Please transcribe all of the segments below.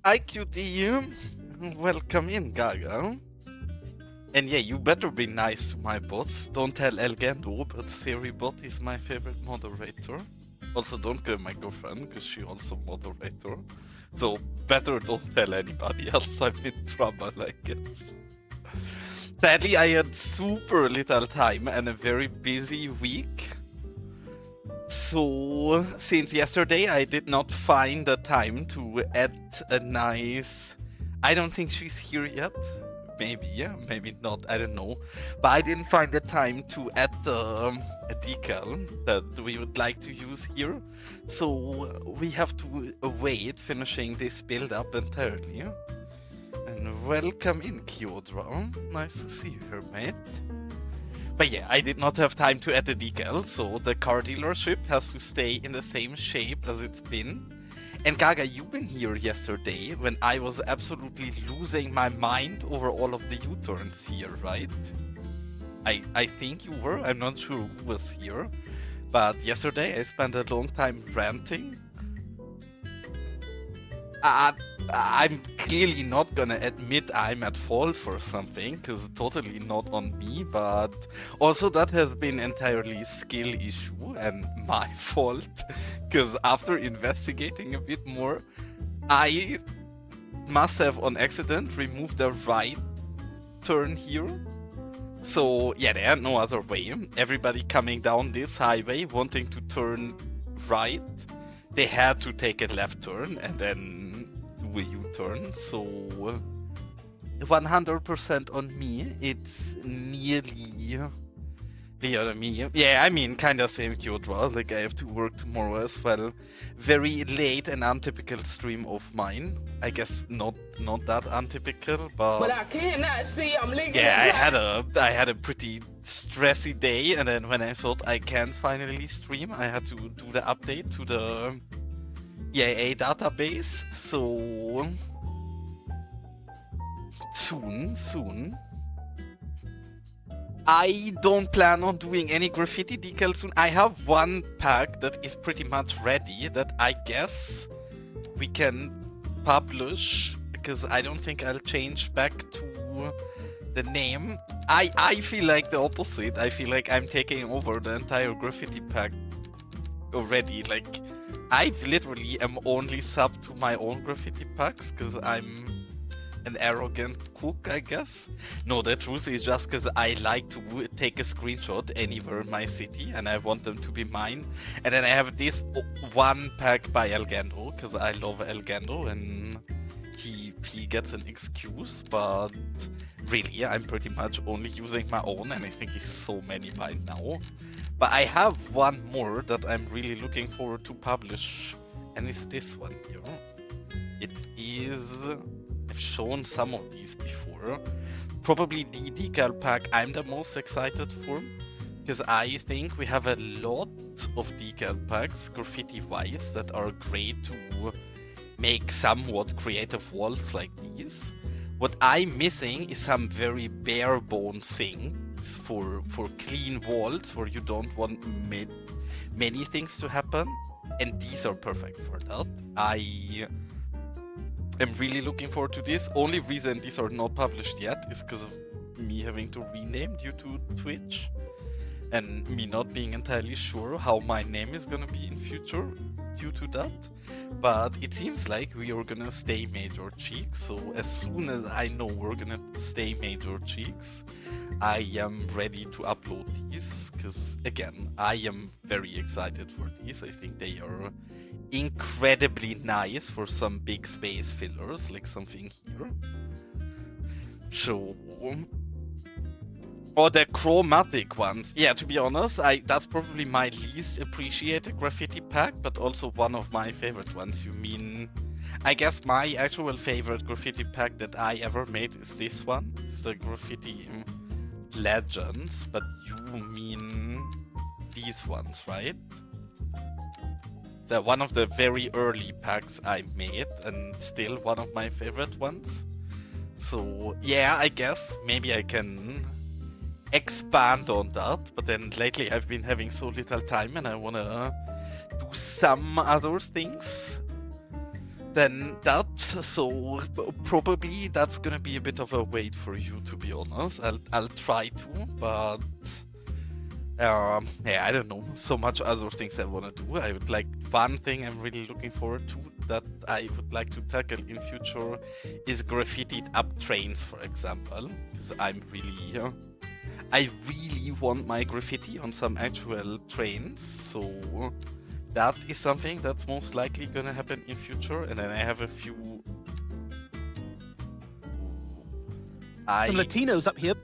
IQD, welcome in, Gaga. And yeah, you better be nice to my boss. Don't tell Elgando, but Seribot is my favorite moderator. Also, don't kill my girlfriend, because she also moderator. So, better don't tell anybody else, I'm in trouble, I guess. Sadly, I had super little time and a very busy week. So, since yesterday, I did not find the time to add a nice... I don't think she's here yet. Maybe, yeah, maybe not, I don't know. But I didn't find the time to add a decal that we would like to use here. So, we have to wait finishing this build up entirely. And welcome in, Kyodra. Nice to see you here, mate. But yeah, I did not have time to add the decal, so the car dealership has to stay in the same shape as it's been. And Gaga, you've been here yesterday when I was absolutely losing my mind over all of the U-turns here, right? I think you were, I'm not sure who was here. But yesterday I spent a long time ranting. I'm clearly not gonna admit I'm at fault for something, because totally not on me, but also that has been entirely skill issue and my fault, because after investigating a bit more, I must have on accident removed the right turn here. So yeah, there no other way. Everybody coming down this highway wanting to turn right, they had to take a left turn and then do a U-turn. So 100% on me. It's nearly on me. Yeah, I mean, kinda same Kyodra. Like I have to work tomorrow as well. Very late and untypical stream of mine. I guess not that untypical, but I cannot see. I'm leaking. yeah, I had a pretty stressy day, and then when I thought I can finally stream, I had to do the update to the EAA database. So soon. I don't plan on doing any graffiti decals soon. I have one pack that is pretty much ready that I guess we can publish, because I don't think I'll change back to the name. I feel like the opposite. I feel like I'm taking over the entire graffiti pack already. Like, I literally am only sub to my own graffiti packs because I'm an arrogant cook, I guess. No, the truth is just because I like to take a screenshot anywhere in my city and I want them to be mine. And then I have this one pack by Elgando because I love Elgando and he gets an excuse, but really I'm pretty much only using my own and I think he's so many by now. But I have one more that I'm really looking forward to publish, and it's this one here. It is... I've shown some of these before. Probably the decal pack I'm the most excited for, because I think we have a lot of decal packs, graffiti-wise, that are great to make somewhat creative walls like these. What I'm missing is some very bare-bones things for clean walls where you don't want many things to happen, and these are perfect for that. I'm really looking forward to this. Only reason these are not published yet is because of me having to rename due to Twitch and me not being entirely sure how my name is gonna be in future due to that. But it seems like we are gonna stay MayorCheeks, so as soon as I know we're gonna stay MayorCheeks, I am ready to upload these, because again, I am very excited for these. I think they are incredibly nice for some big space fillers, like something here. So... or the chromatic ones. Yeah, to be honest, that's probably my least appreciated graffiti pack, but also one of my favorite ones. You mean... I guess my actual favorite graffiti pack that I ever made is this one. It's the Graffiti Legends, but you mean these ones, right? They're one of the very early packs I made, and still one of my favorite ones. So yeah, I guess maybe I can expand on that, but then lately I've been having so little time and I wanna do some other things. then so probably that's gonna be a bit of a wait for you, to be honest. I'll try to, but yeah, I don't know. So much other things I want to do. I would like one thing I'm really looking forward to that I would like to tackle in future is graffitied up trains, for example, because I really want my graffiti on some actual trains. So that is something that's most likely gonna happen in future. And then I have a few. Some Latinos up here.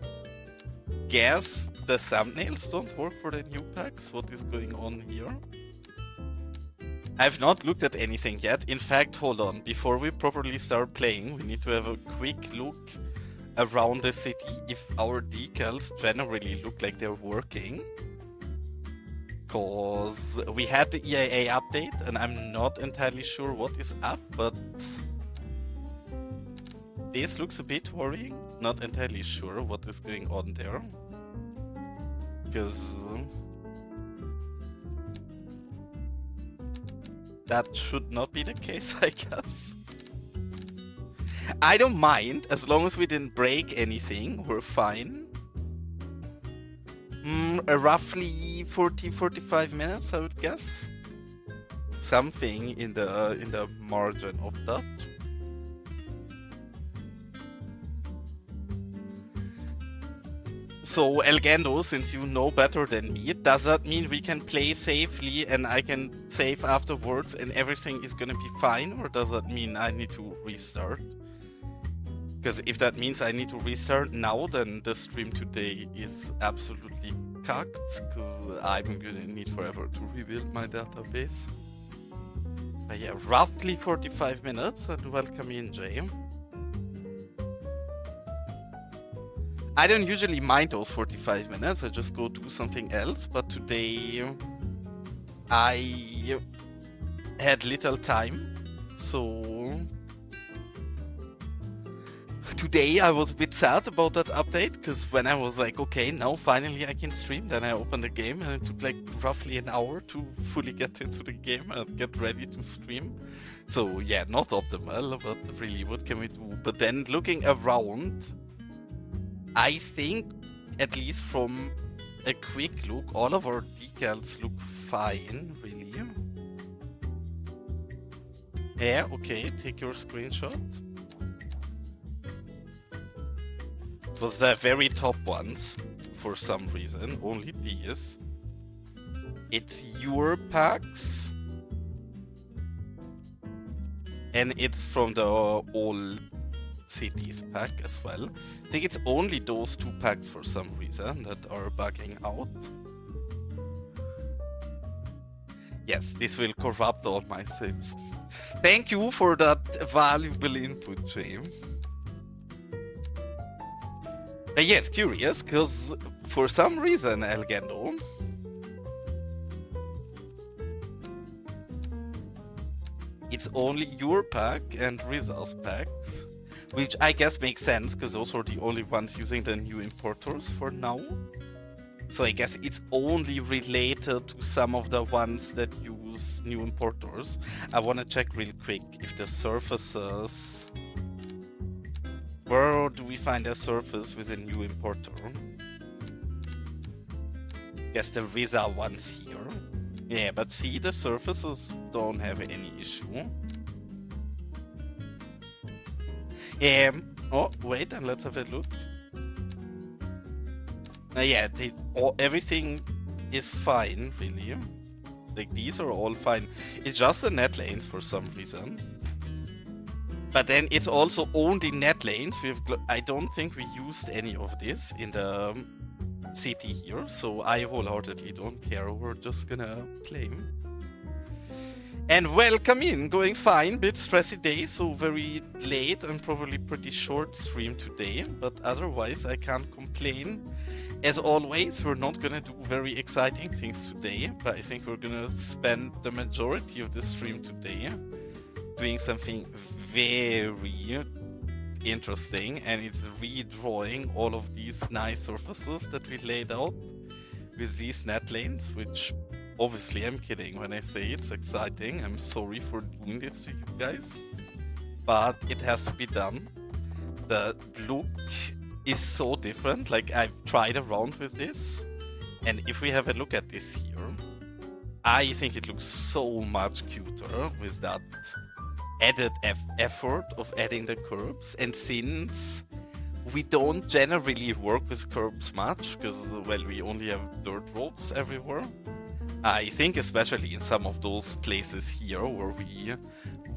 Guess the thumbnails don't work for the new packs. What is going on here? I've not looked at anything yet. In fact, hold on. Before we properly start playing, we need to have a quick look around the city if our decals generally look like they're working. Because we had the EIA update and I'm not entirely sure what is up, but this looks a bit worrying. Not entirely sure what is going on there. Because that should not be the case, I guess. I don't mind, as long as we didn't break anything, we're fine. Roughly 40-45 minutes, I would guess. Something in the margin of that. So Elgando, since you know better than me, does that mean we can play safely and I can save afterwards and everything is gonna be fine? Or does that mean I need to restart? Because if that means I need to restart now, then the stream today is absolutely cucked, because I'm gonna need forever to rebuild my database. But yeah, roughly 45 minutes, and welcome in, Jay. I don't usually mind those 45 minutes, I just go do something else, but today I had little time, so today I was a bit sad about that update, because when I was like, okay, now finally I can stream, then I opened the game and it took like roughly an hour to fully get into the game and get ready to stream. So yeah, not optimal, but really what can we do? But then looking around, I think, at least from a quick look, all of our decals look fine, really. Yeah, okay, take your screenshot. It was the very top ones, for some reason, only these. It's your packs. And it's from the old Cities pack as well. I think it's only those two packs for some reason that are bugging out. Yes, this will corrupt all my saves. Thank you for that valuable input, James. Yeah, it's curious, because for some reason, Elgando, it's only your pack and Riza's packs. Which I guess makes sense, because those are the only ones using the new importers for now. So I guess it's only related to some of the ones that use new importers. I want to check real quick if the surfaces... Where do we find a surface with a new importer? Guess the Riza one's here. Yeah, but see, the surfaces don't have any issue. Oh, wait, and let's have a look. Yeah, everything is fine, really. Like, these are all fine. It's just the net lanes for some reason. But then it's also only net lanes. I don't think we used any of this in the city here, so I wholeheartedly don't care. We're just gonna claim. And welcome in, going fine, bit stressy day, so very late and probably pretty short stream today, but otherwise I can't complain. As always, we're not gonna do very exciting things today, but I think we're gonna spend the majority of the stream today doing something very interesting, and it's redrawing all of these nice surfaces that we laid out with these net lanes, which obviously I'm kidding when I say it's exciting. I'm sorry for doing this to you guys, but it has to be done. The look is so different. Like, I've tried around with this, and if we have a look at this here, I think it looks so much cuter with that added effort of adding the curbs. And since we don't generally work with curbs much, because, well, we only have dirt roads everywhere, I think especially in some of those places here where we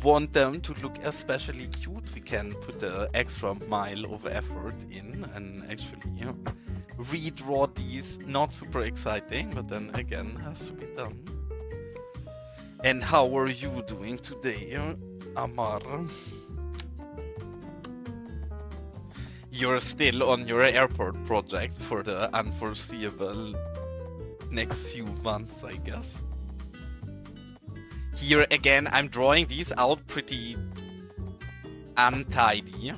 want them to look especially cute, we can put the extra mile of effort in and actually redraw these. Not super exciting, but then again, has to be done. And how are you doing today, Amar? You're still on your airport project for the unforeseeable next few months, I guess. Here again, I'm drawing these out pretty untidy,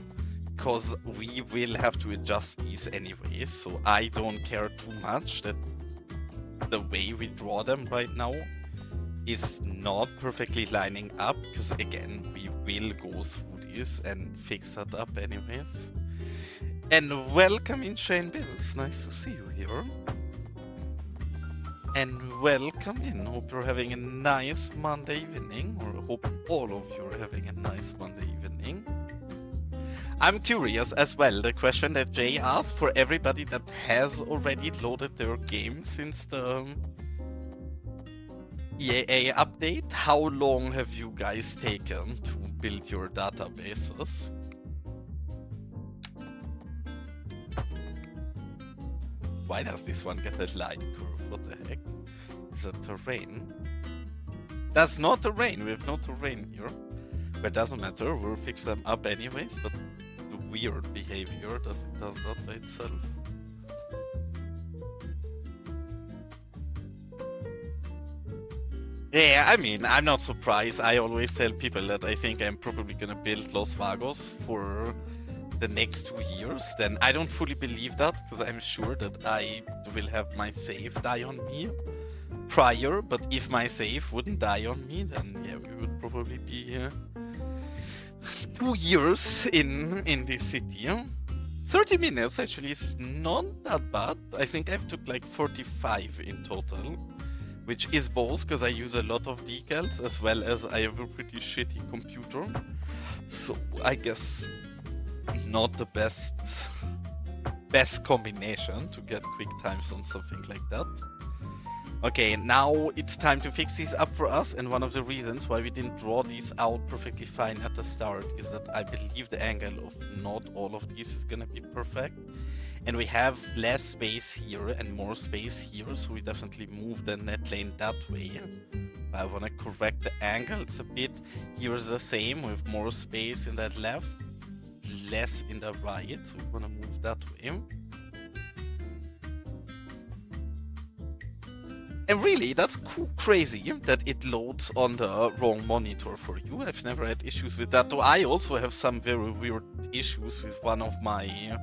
because we will have to adjust these anyways, so I don't care too much that the way we draw them right now is not perfectly lining up, because again, we will go through this and fix that up anyways. And welcome in, Shane Bills, nice to see you here. And welcome in, hope you're having a nice Monday evening, or hope all of you are having a nice Monday evening. I'm curious as well, the question that Jay asked for everybody that has already loaded their game since the EAA update, how long have you guys taken to build your databases? Why does this one get a line curve? What the heck? Is it terrain? That's not terrain, we have no terrain here. But it doesn't matter, we'll fix them up anyways, but the weird behavior that it does that by itself. Yeah, I mean, I'm not surprised. I always tell people that I think I'm probably gonna build Los Vagos for the next 2 years. Then I don't fully believe that, because I'm sure that I will have my save die on me prior, but if my save wouldn't die on me, then yeah, we would probably be 2 years in this city. 30 minutes actually is not that bad. I think I've took like 45 in total, which is both because I use a lot of decals as well as I have a pretty shitty computer. So I guess not the best combination to get quick times on something like that. Okay, now it's time to fix these up for us, and one of the reasons why we didn't draw these out perfectly fine at the start is that I believe the angle of not all of these is gonna be perfect. And we have less space here and more space here, so we definitely move the net lane that way. I want to correct the angles a bit. Here's the same, with more space in that left, less in the right, so we want to move that way. And really, that's crazy that it loads on the wrong monitor for you. I've never had issues with that, though I also have some very weird issues with one of my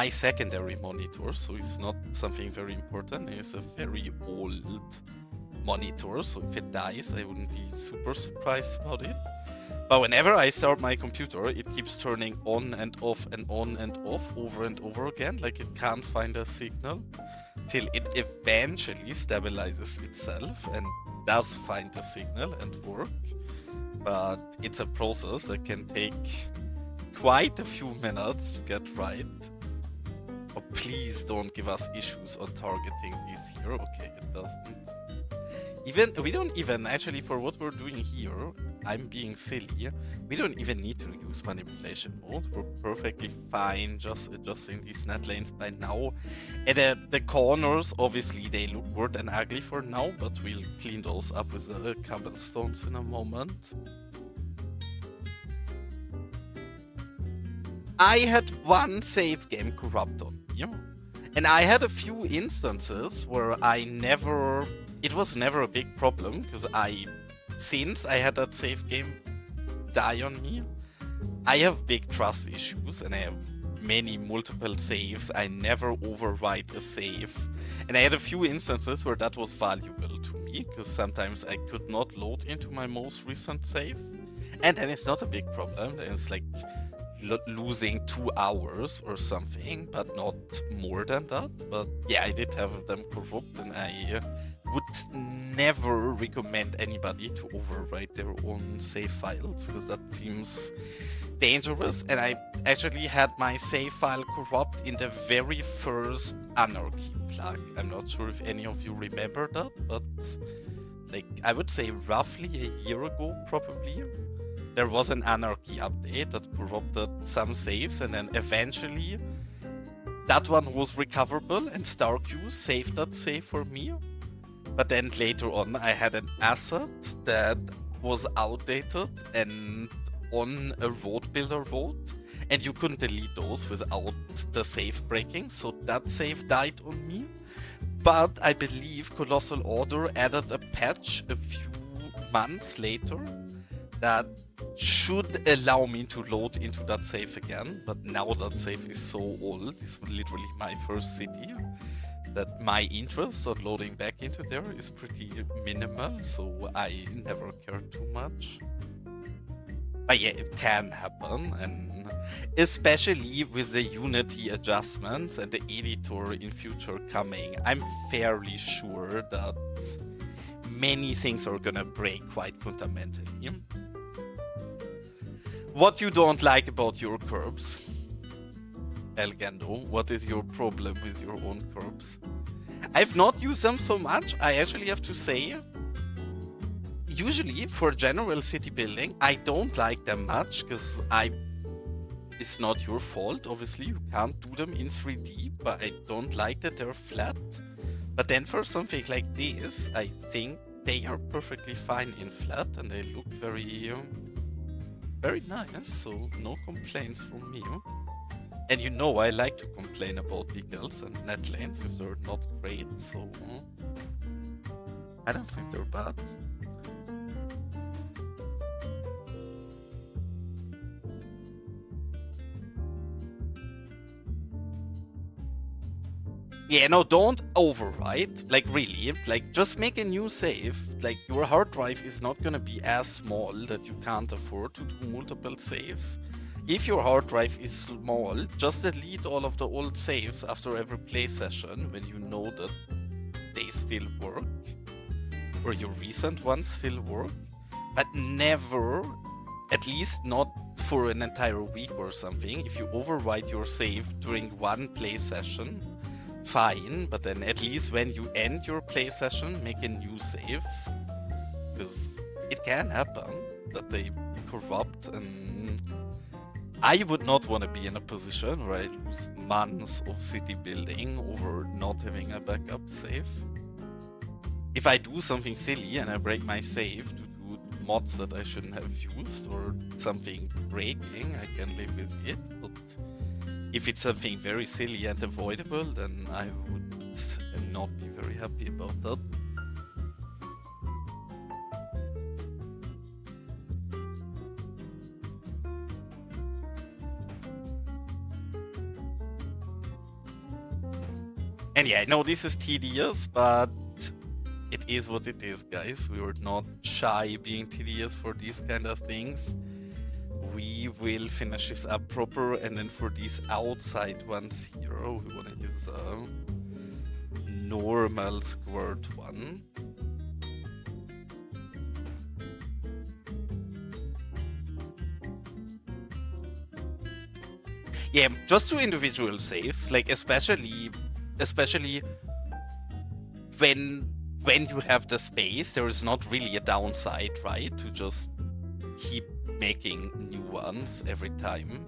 secondary monitor, so it's not something very important. It's a very old monitor, so if it dies, I wouldn't be super surprised about it. But whenever I start my computer, it keeps turning on and off and on and off over and over again, like it can't find a signal, till it eventually stabilizes itself and does find a signal and work. But it's a process that can take quite a few minutes to get right. Oh, please don't give us issues on targeting these here. Okay, it doesn't. We don't even, actually, for what we're doing here, I'm being silly, we don't even need to use manipulation mode. We're perfectly fine just adjusting these net lanes by now. And the corners, obviously, they look weird and ugly for now, but we'll clean those up with the cobblestones in a moment. I had one save game corrupt on me, and I had a few instances where it was never a big problem, because since I had that save game die on me, I have big trust issues, and I have many multiple saves. I never overwrite a save. And I had a few instances where that was valuable to me, because sometimes I could not load into my most recent save. And then it's not a big problem. Then it's like losing 2 hours or something, but not more than that. But yeah, I did have them corrupt, and I would never recommend anybody to overwrite their own save files, because that seems dangerous. And I actually had my save file corrupt in the very first Anarchy plug. I'm not sure if any of you remember that, but like I would say roughly a year ago, probably, there was an Anarchy update that corrupted some saves, and then eventually that one was recoverable, and StarQ saved that save for me. But then later on, I had an asset that was outdated and on a road builder road, and you couldn't delete those without the save breaking, so that save died on me. But I believe Colossal Order added a patch a few months later that should allow me to load into that save again. But now that save is so old, it's literally my first city, that my interest on loading back into there is pretty minimal, so I never care too much. But yeah, it can happen, and especially with the Unity adjustments and the editor in future coming, I'm fairly sure that many things are gonna break quite fundamentally. What you don't like about your curbs? Elgando, what is your problem with your own curbs? I've not used them so much, I actually have to say. Usually, for general city building, I don't like them much, because it's not your fault, obviously, you can't do them in 3D, but I don't like that they're flat. But then for something like this, I think they are perfectly fine in flat, and they look very nice, so no complaints from me. And you know I like to complain about decals and netlanes if they're not great, so I don't think they're bad. Yeah, no, don't overwrite. Like, really, like, just make a new save. Like, your hard drive is not gonna be as small that you can't afford to do multiple saves. If your hard drive is small, just delete all of the old saves after every play session when you know that they still work, or your recent ones still work. But never, at least not for an entire week or something, if you overwrite your save during one play session, fine, but then at least when you end your play session, make a new save, because it can happen that they corrupt, and I would not want to be in a position where I lose months of city building over not having a backup save. If I do something silly and I break my save to do mods that I shouldn't have used, or something breaking, I can live with it, but if it's something very silly and avoidable, then I would not be very happy about that. And yeah, I know this is tedious, but it is what it is, guys. We were not shy being tedious for these kind of things. We will finish this up proper, and then for these outside ones here, we want to use a normal squirt one. Yeah, just two individual saves, like especially when you have the space, there is not really a downside, right? To just keep making new ones every time.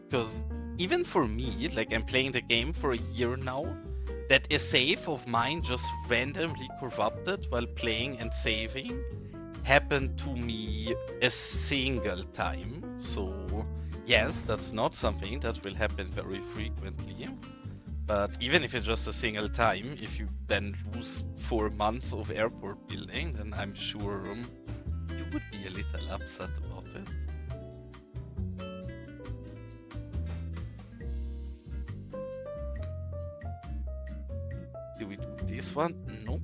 Because even for me, like, I'm playing the game for a year now, that a save of mine just randomly corrupted while playing and saving happened to me a single time. So yes, that's not something that will happen very frequently. But even if it's just a single time, if you then lose 4 months of airport building, then I'm sure you would be a little upset about it. this one? Nope.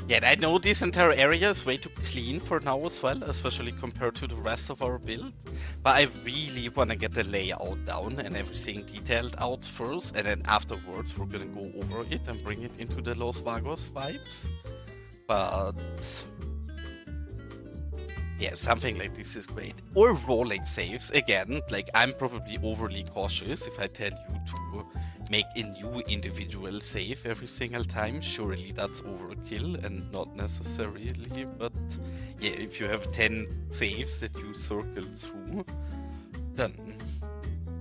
Yeah, and I know this entire area is way too clean for now as well, especially compared to the rest of our build. But I really want to get the layout down and everything detailed out first, and then afterwards we're gonna go over it and bring it into the Los Vagos vibes. But yeah, something like this is great. Or rolling saves. Again, like I'm probably overly cautious if I tell you to make a new individual save every single time. Surely that's overkill and not necessarily, but yeah, if you have 10 saves that you circle through, then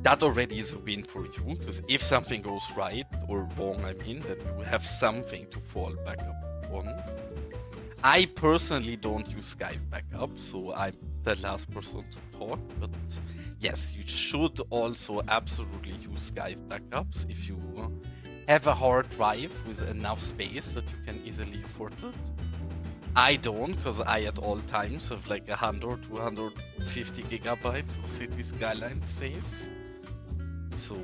that already is a win for you, because if something goes right or wrong, I mean, then you have something to fall back up on. I personally don't use Skype backup, so I'm the last person to talk, but yes, you should also absolutely use Skype backups if you have a hard drive with enough space that you can easily afford it. I don't, because I at all times have like 100, 250 gigabytes of Cities Skylines saves. So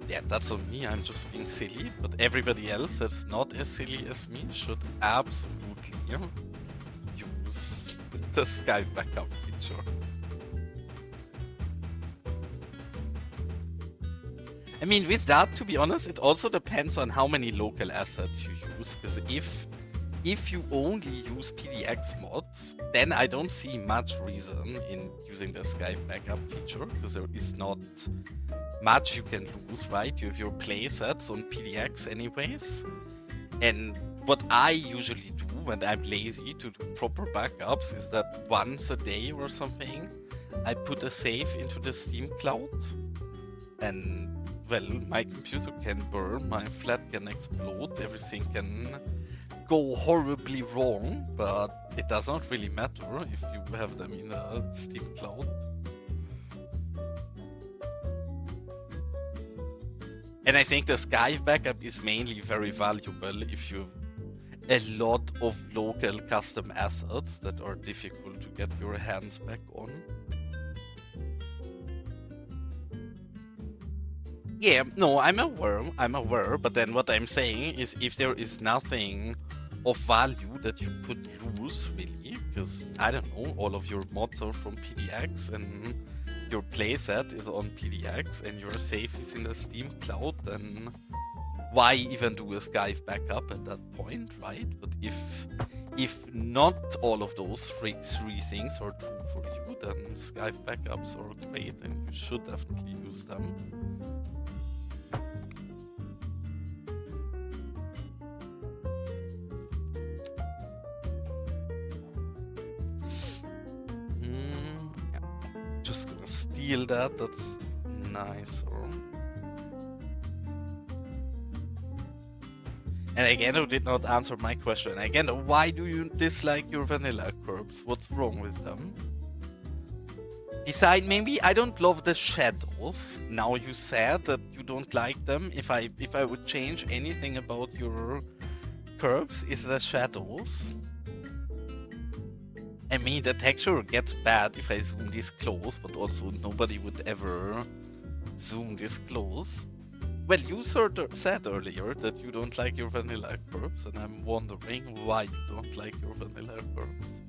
yeah, that's on me, I'm just being silly, but everybody else that's not as silly as me should absolutely use the Skype backup feature. I mean, with that, to be honest, it also depends on how many local assets you use, because if you only use PDX mods, then I don't see much reason in using the Skype backup feature, because there is not much you can lose, right? You have your playsets on PDX anyways, and what I usually do when I'm lazy to do proper backups is that once a day or something, I put a save into the Steam cloud, and well, my computer can burn, my flat can explode, everything can go horribly wrong, but it does not really matter if you have them in a Steam cloud. And I think the Skype backup is mainly very valuable if you have a lot of local custom assets that are difficult to get your hands back on. Yeah, no, I'm aware, but then what I'm saying is if there is nothing of value that you could lose, really, because, I don't know, all of your mods are from PDX and your playset is on PDX and your save is in the Steam cloud, then why even do a Skype backup at that point, right? But if not all of those three things are true for you, then Skype backups are great and you should definitely use them. Just gonna steal that, that's nice. And again, I did not answer my question. Again, why do you dislike your vanilla curbs? What's wrong with them? Besides, maybe I don't love the shadows. Now you said that you don't like them. If I would change anything about your curbs, is the shadows. I mean, the texture gets bad if I zoom this close, but also nobody would ever zoom this close. Well, you said earlier that you don't like your vanilla curbs, and I'm wondering why you don't like your vanilla curbs.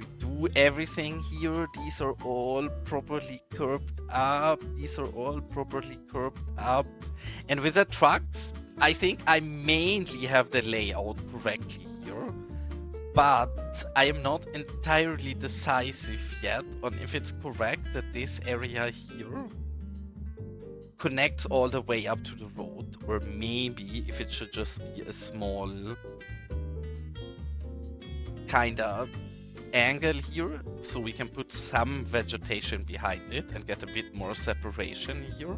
We do everything here. These are all properly curbed up. These are all properly curbed up. And with the trucks, I think I mainly have the layout correctly here. But I am not entirely decisive yet on if it's correct that this area here connects all the way up to the road, or maybe if it should just be a small kind of angle here, so we can put some vegetation behind it and get a bit more separation here.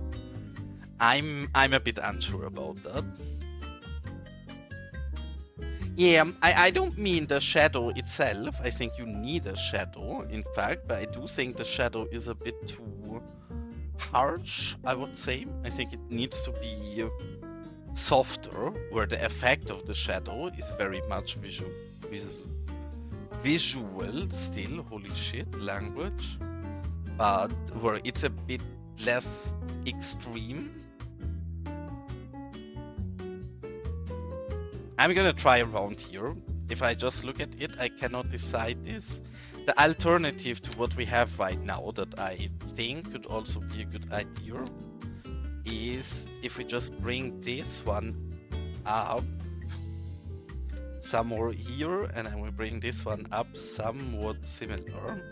I'm a bit unsure about that. Yeah, I don't mean the shadow itself. I think you need a shadow, in fact, but I do think the shadow is a bit too harsh, I would say. I think it needs to be softer, where the effect of the shadow is very much visual still, holy shit, language, but where it's a bit less extreme. I'm gonna try around here. If I just look at it, I cannot decide this. The alternative to what we have right now that I think could also be a good idea is if we just bring this one up somewhere here, and then we bring this one up somewhat similar.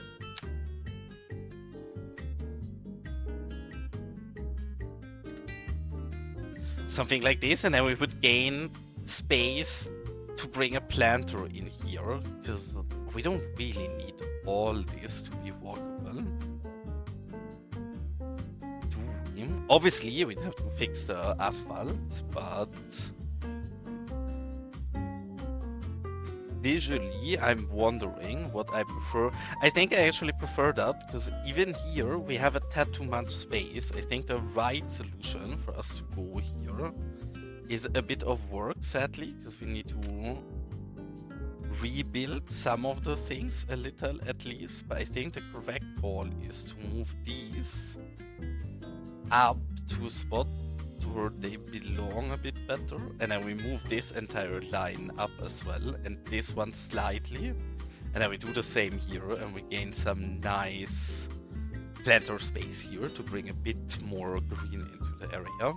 Something like this, and then we would gain space to bring a planter in here, because we don't really need all this to be walkable. Obviously, we'd have to fix the asphalt, but visually, I'm wondering what I prefer. I think I actually prefer that, because even here, we have a tad too much space. I think the right solution for us to go here is a bit of work, sadly, because we need to rebuild some of the things a little at least. But I think the correct call is to move these up to a spot where they belong a bit better, and then we move this entire line up as well, and this one slightly, and then we do the same here, and we gain some nice planter space here to bring a bit more green into the area.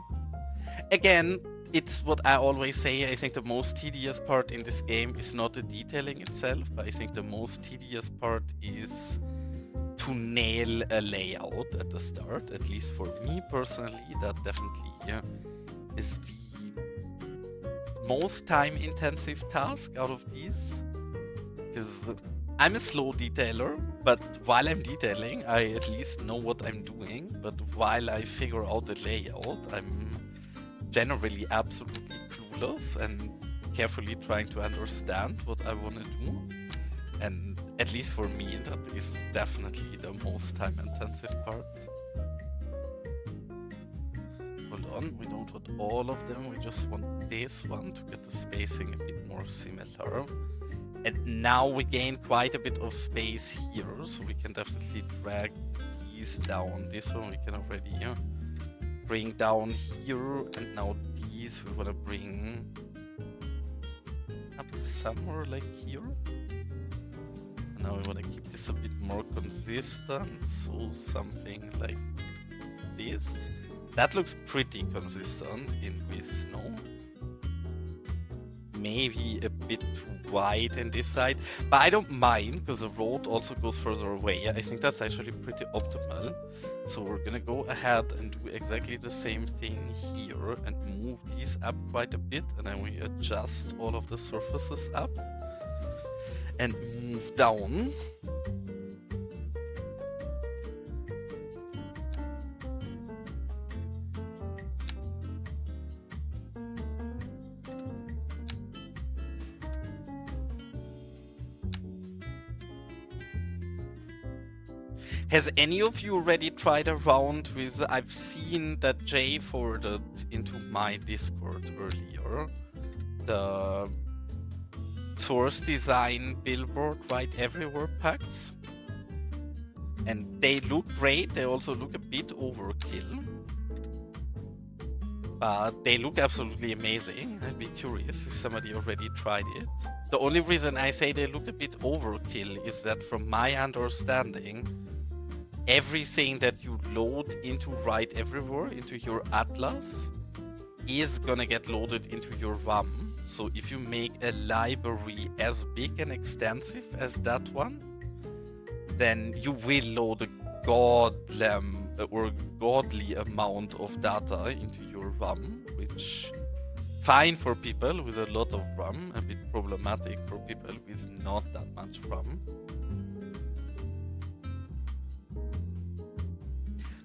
Again, it's what I always say, I think the most tedious part in this game is not the detailing itself, but I think the most tedious part is to nail a layout at the start. At least for me personally, that definitely is the most time intensive task out of these, because I'm a slow detailer, but while I'm detailing I at least know what I'm doing, but while I figure out the layout I'm generally absolutely clueless and carefully trying to understand what I want to do. And at least for me, that is definitely the most time-intensive part. Hold on, we don't want all of them, we just want this one to get the spacing a bit more similar. And now we gain quite a bit of space here, so we can definitely drag these down. This one we can already bring down here, and now these we want to bring up somewhere like here. And now we want to keep this a bit more consistent, so something like this. That looks pretty consistent with snow. Maybe a bit too wide in this side, but I don't mind because the road also goes further away. I think that's actually pretty optimal. So we're gonna go ahead and do exactly the same thing here and move these up quite a bit, and then we adjust all of the surfaces up and move down. Has any of you already tried around with, I've seen that Jay forwarded into my Discord earlier, the source design billboard right everywhere packs. And they look great, they also look a bit overkill. But they look absolutely amazing. I'd be curious if somebody already tried it. The only reason I say they look a bit overkill is that from my understanding, everything that you load into Right Everywhere, into your Atlas, is gonna get loaded into your ROM. So if you make a library as big and extensive as that one, then you will load a godly amount of data into your ROM, which fine for people with a lot of RAM, a bit problematic for people with not that much RAM.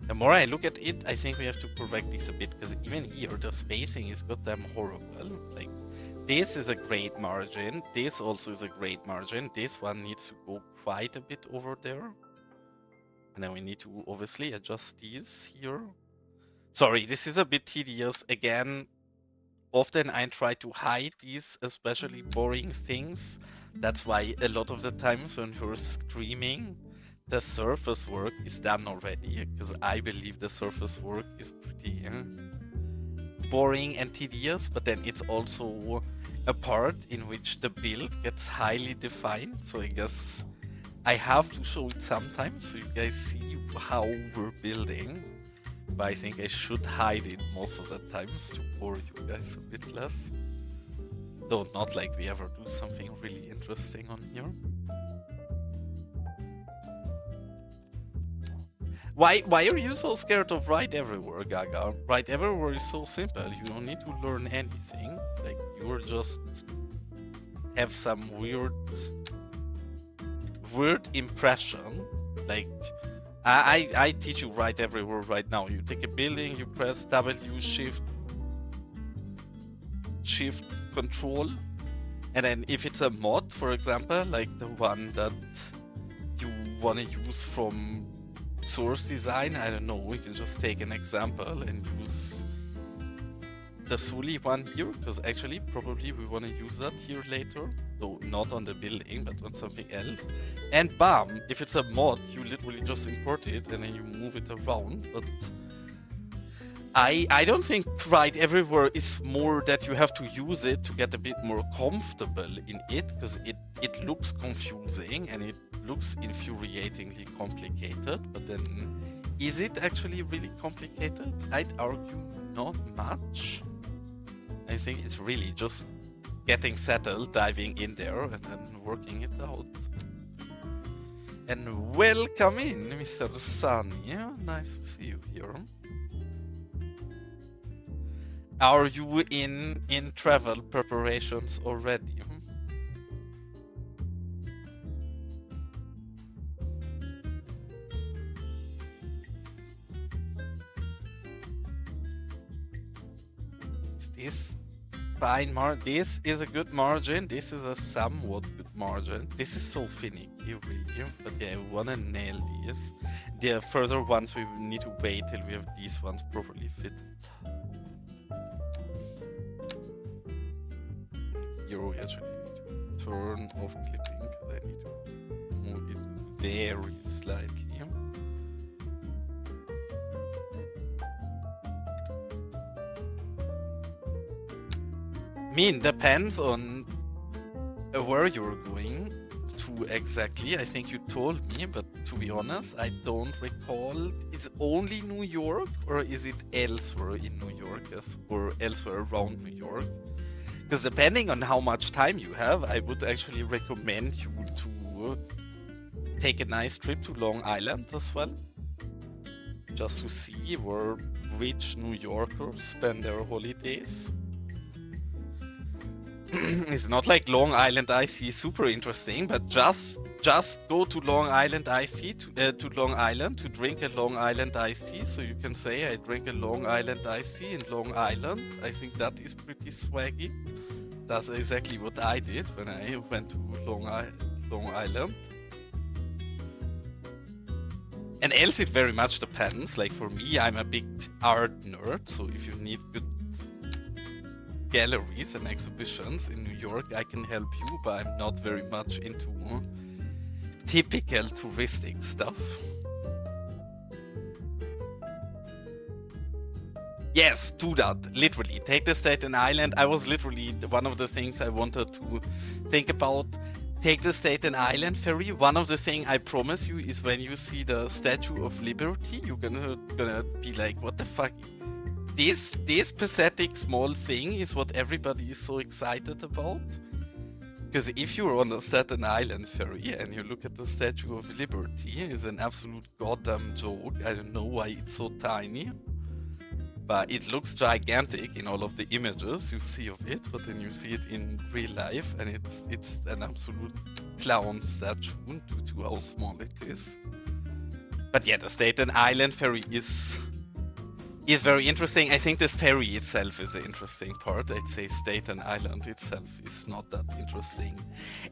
The more I look at it, I think we have to correct this a bit, because even here the spacing is goddamn horrible. Like, this is a great margin, this also is a great margin, this one needs to go quite a bit over there. And then we need to obviously adjust these here. Sorry, this is a bit tedious. Again, often I try to hide these especially boring things. That's why a lot of the times when you're streaming, the surface work is done already, because I believe the surface work is pretty boring and tedious, but then it's also a part in which the build gets highly defined. So I guess I have to show it sometimes so you guys see how we're building. But I think I should hide it most of the times to bore you guys a bit less. Though not like we ever do something really interesting on here. Why are you so scared of Write Everywhere, Gaga? Write Everywhere is so simple. You don't need to learn anything. Like, you're just have some weird impression. Like, I teach you Write Everywhere right now. You take a building, you press W, Shift, Control, and then if it's a mod, for example, like the one that you want to use from source design, I don't know, we can just take an example and use the Suli one here, because actually probably we want to use that here later, though not on the building but on something else. And bam, if it's a mod, you literally just import it and then you move it around. But I don't think Write Everywhere is more that you have to use it to get a bit more comfortable in it, because it looks confusing and it looks infuriatingly complicated, but then is it actually really complicated? I'd argue not much. I think it's really just getting settled, diving in there and then working it out. And welcome in, Mr. Sunny. Nice to see you here. Are you in travel preparations already? Is this fine this is a good margin. This is a somewhat good margin. This is so finicky, really. But yeah, I wanna nail these. The further ones we need to wait till we have these ones properly fit. Here we actually need to turn off clipping because I need to move it very slightly. I mean, depends on where you're going to exactly. I think you told me, but to be honest, I don't recall. Is it only New York, or is it elsewhere in New York, or elsewhere around New York? Because depending on how much time you have, I would actually recommend you to take a nice trip to Long Island as well. Just to see where rich New Yorkers spend their holidays. It's not like Long Island iced tea is super interesting, but just go to Long Island iced tea to Long Island to drink a Long Island iced tea. So you can say I drink a Long Island iced tea in Long Island. I think that is pretty swaggy. That's exactly what I did when I went to Long Island. And else it very much depends. Like for me, I'm a big art nerd, so if you need good galleries and exhibitions in New York, I can help you, but I'm not very much into typical touristic stuff. Yes, do that. Literally, take the Staten Island. I was literally one of the things I wanted to think about. Take the Staten Island ferry. One of the things I promise you is when you see the Statue of Liberty, you're gonna be like, what the fuck? This pathetic small thing is what everybody is so excited about. Because if you're on the Staten Island ferry and you look at the Statue of Liberty, it's an absolute goddamn joke. I don't know why it's so tiny. But it looks gigantic in all of the images you see of it, but then you see it in real life and it's an absolute clown statue due to how small it is. But yeah, the Staten Island ferry is very interesting. I think the ferry itself is the interesting part. I'd say Staten Island itself is not that interesting.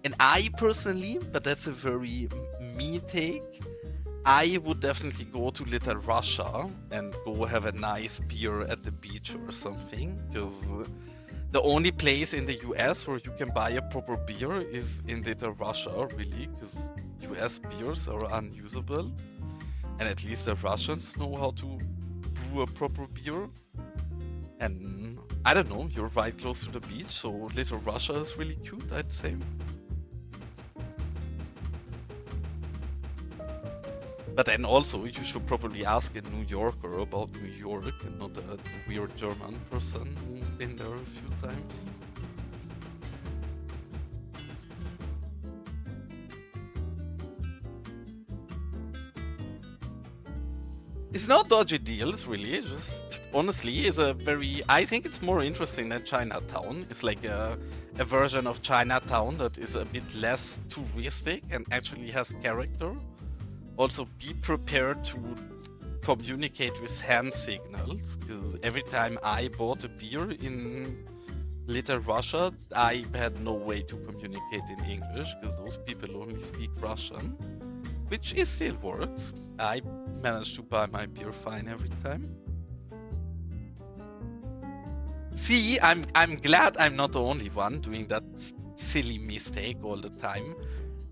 And I personally, but that's a very me take, I would definitely go to Little Russia and go have a nice beer at the beach or something. Because The only place in the US where you can buy a proper beer is in Little Russia, really, because US beers are unusable. And at least the Russians know how to brew a proper beer. And I don't know, you're right close to the beach, so Little Russia is really cute, I'd say. But then also, you should probably ask a New Yorker about New York and not a weird German person who's been there a few times. It's not dodgy deals, really. Just honestly, is a very. I think it's more interesting than Chinatown. It's like a version of Chinatown that is a bit less touristic and actually has character. Also, be prepared to communicate with hand signals, because every time I bought a beer in Little Russia, I had no way to communicate in English, because those people only speak Russian, which still works. I managed to buy my beer fine every time. See, I'm glad I'm not the only one doing that silly mistake all the time.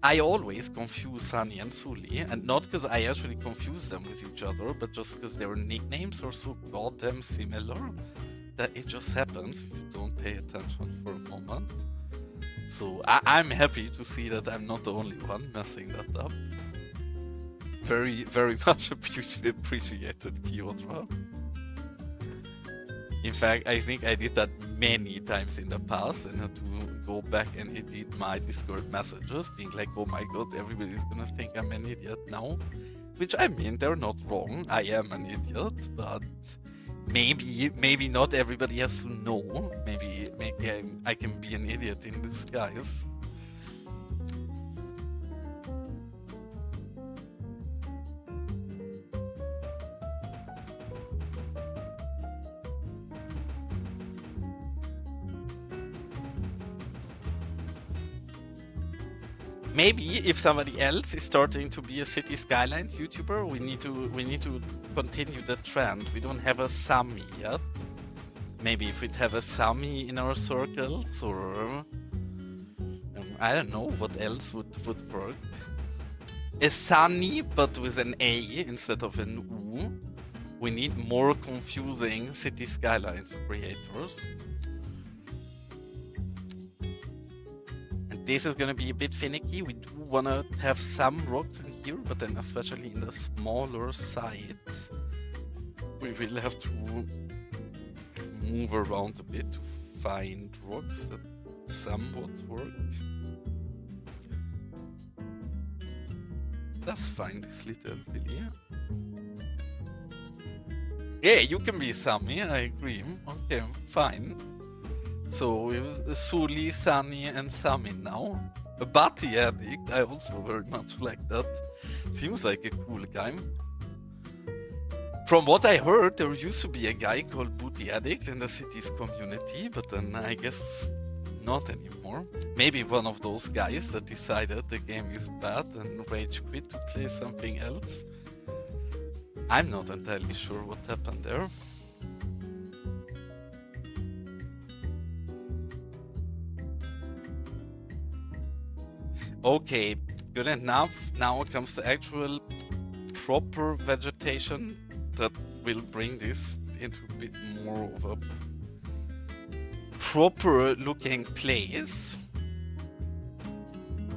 I always confuse Sunny and Sully, and not because I actually confuse them with each other, but just because their nicknames are so goddamn similar that it just happens if you don't pay attention for a moment. So I'm happy to see that I'm not the only one messing that up. Very, very much appreciated, Kyodra. In fact, I think I did that many times in the past and had to go back and edit my Discord messages, being like, oh my god, everybody's gonna think I'm an idiot now. Which, I mean, they're not wrong, I am an idiot, but maybe not everybody has to know. Maybe I can be an idiot in disguise. Maybe if somebody else is starting to be a Cities Skylines YouTuber, we need to continue the trend. We don't have a Sami yet. Maybe if we'd have a Sami in our circles, or I don't know what else would work. A Sunny, but with an A instead of an U. We need more confusing Cities Skylines creators. This is gonna be a bit finicky. We do wanna have some rocks in here, but then especially in the smaller sides, we will have to move around a bit to find rocks that somewhat work. Let's find this little Billy. Yeah, you can be Sami, I agree. Okay, fine. So it was Sully, Sunny, and Sami now. A Bati addict, I also very much like that. Seems like a cool guy. From what I heard, there used to be a guy called Booty Addict in the Cities community, but then I guess not anymore. Maybe one of those guys that decided the game is bad and rage quit to play something else. I'm not entirely sure what happened there. Okay, good enough. Now comes the actual proper vegetation that will bring this into a bit more of a proper looking place.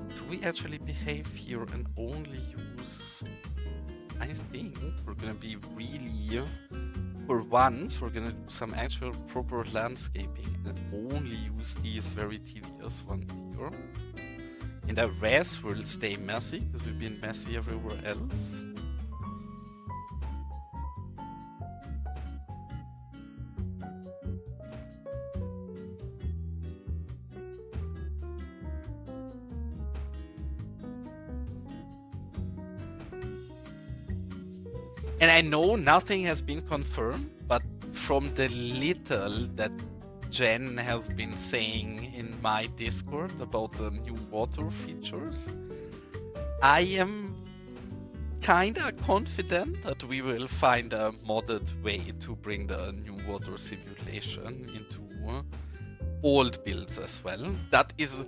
Do we actually behave here and only use... I think we're gonna be really... For once, we're gonna do some actual proper landscaping and only use these very tedious ones here. And the rest will stay messy, because we've been messy everywhere else. And I know nothing has been confirmed, but from the little that Jen has been saying in my Discord about the new water features, I am kinda confident that we will find a modded way to bring the new water simulation into old builds as well. That is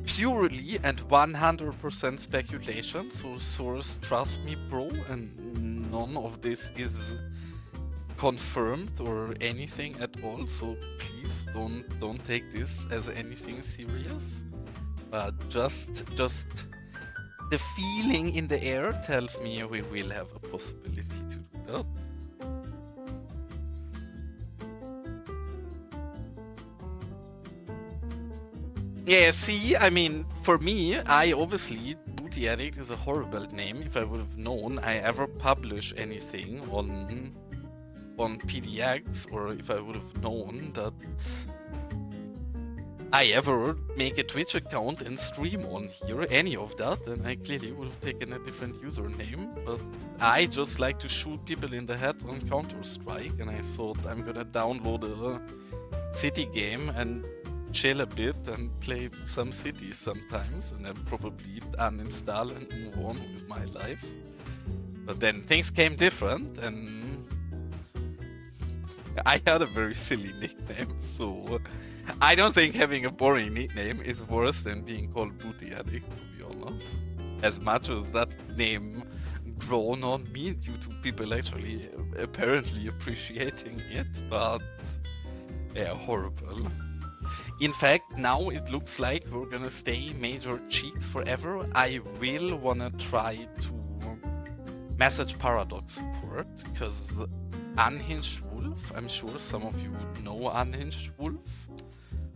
purely and 100% speculation, so source, trust me, bro, and none of this is confirmed or anything at all, so please don't take this as anything serious. But just the feeling in the air tells me we will have a possibility to do that. Yeah, see, I mean, for me, Booty Addict is a horrible name. If I would have known I ever publish anything on PDX, or if I would have known that I ever make a Twitch account and stream on here, any of that, then I clearly would have taken a different username. But I just like to shoot people in the head on Counter-Strike, and I thought I'm gonna download a city game and chill a bit and play some cities sometimes, and then probably uninstall and move on with my life. But then things came different, and I had a very silly nickname, so I don't think having a boring nickname is worse than being called Booty Addict, to be honest. As much as that name grown on me due to people actually apparently appreciating it, but yeah, horrible. In fact, now it looks like we're gonna stay MayorCheeks forever. I will wanna try to message Paradox support, because Unhinged Wolf, I'm sure some of you would know Unhinged Wolf,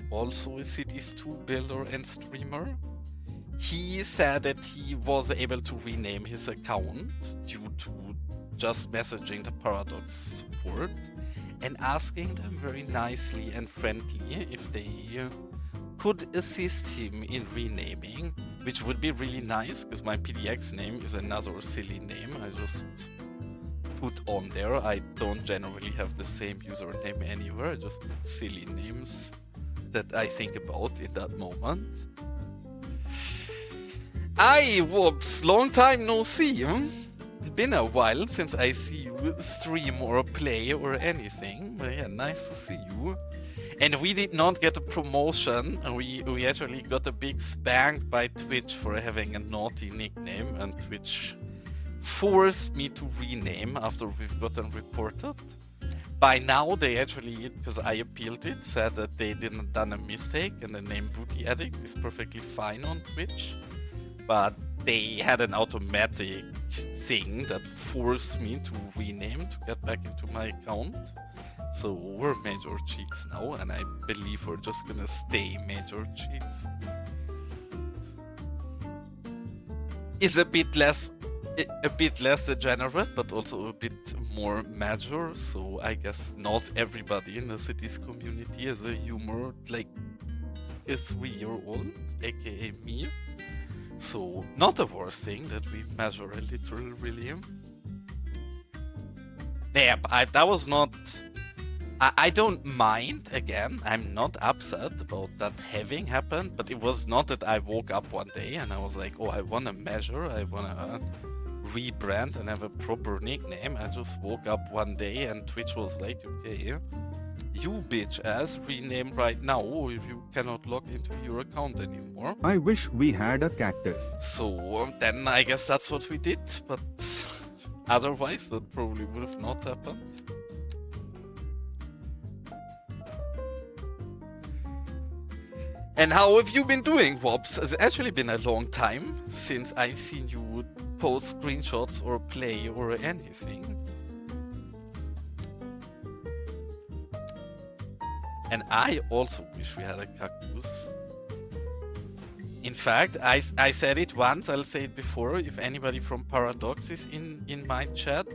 also a Cities 2 builder and streamer. He said that he was able to rename his account due to just messaging the Paradox support and asking them very nicely and friendly if they could assist him in renaming, which would be really nice, because my PDX name is another silly name I just put on there. I don't generally have the same username anywhere, just silly names that I think about in that moment. Aye, whoops, long time no see. It's been a while since I see you stream or play or anything. But yeah, nice to see you. And we did not get a promotion. We actually got a big spank by Twitch for having a naughty nickname, and Twitch forced me to rename after we've gotten reported. By now, they actually, because I appealed it, said that they didn't done a mistake and the name Booty Addict is perfectly fine on Twitch. But they had an automatic thing that forced me to rename to get back into my account. So we're MayorCheeks now, and I believe we're just gonna stay MayorCheeks. It's a bit less degenerate, but also a bit more mature. So I guess not everybody in the Cities community has a humor like a 3-year-old, aka me. So not a worse thing that we measure a literal really. Yeah, that was not... I don't mind, again, I'm not upset about that having happened, but it was not that I woke up one day and I was like, oh, I want to measure, I want to rebrand and have a proper nickname. I just woke up one day and Twitch was like, okay, you bitch ass, rename right now if you cannot log into your account anymore. I wish we had a cactus. So then I guess that's what we did, but otherwise that probably would have not happened. And how have you been doing, Wobbs? It's actually been a long time since I've seen you post screenshots or play or anything. And I also wish we had a cactus. In fact, I said it once, I'll say it before, if anybody from Paradox is in my chat,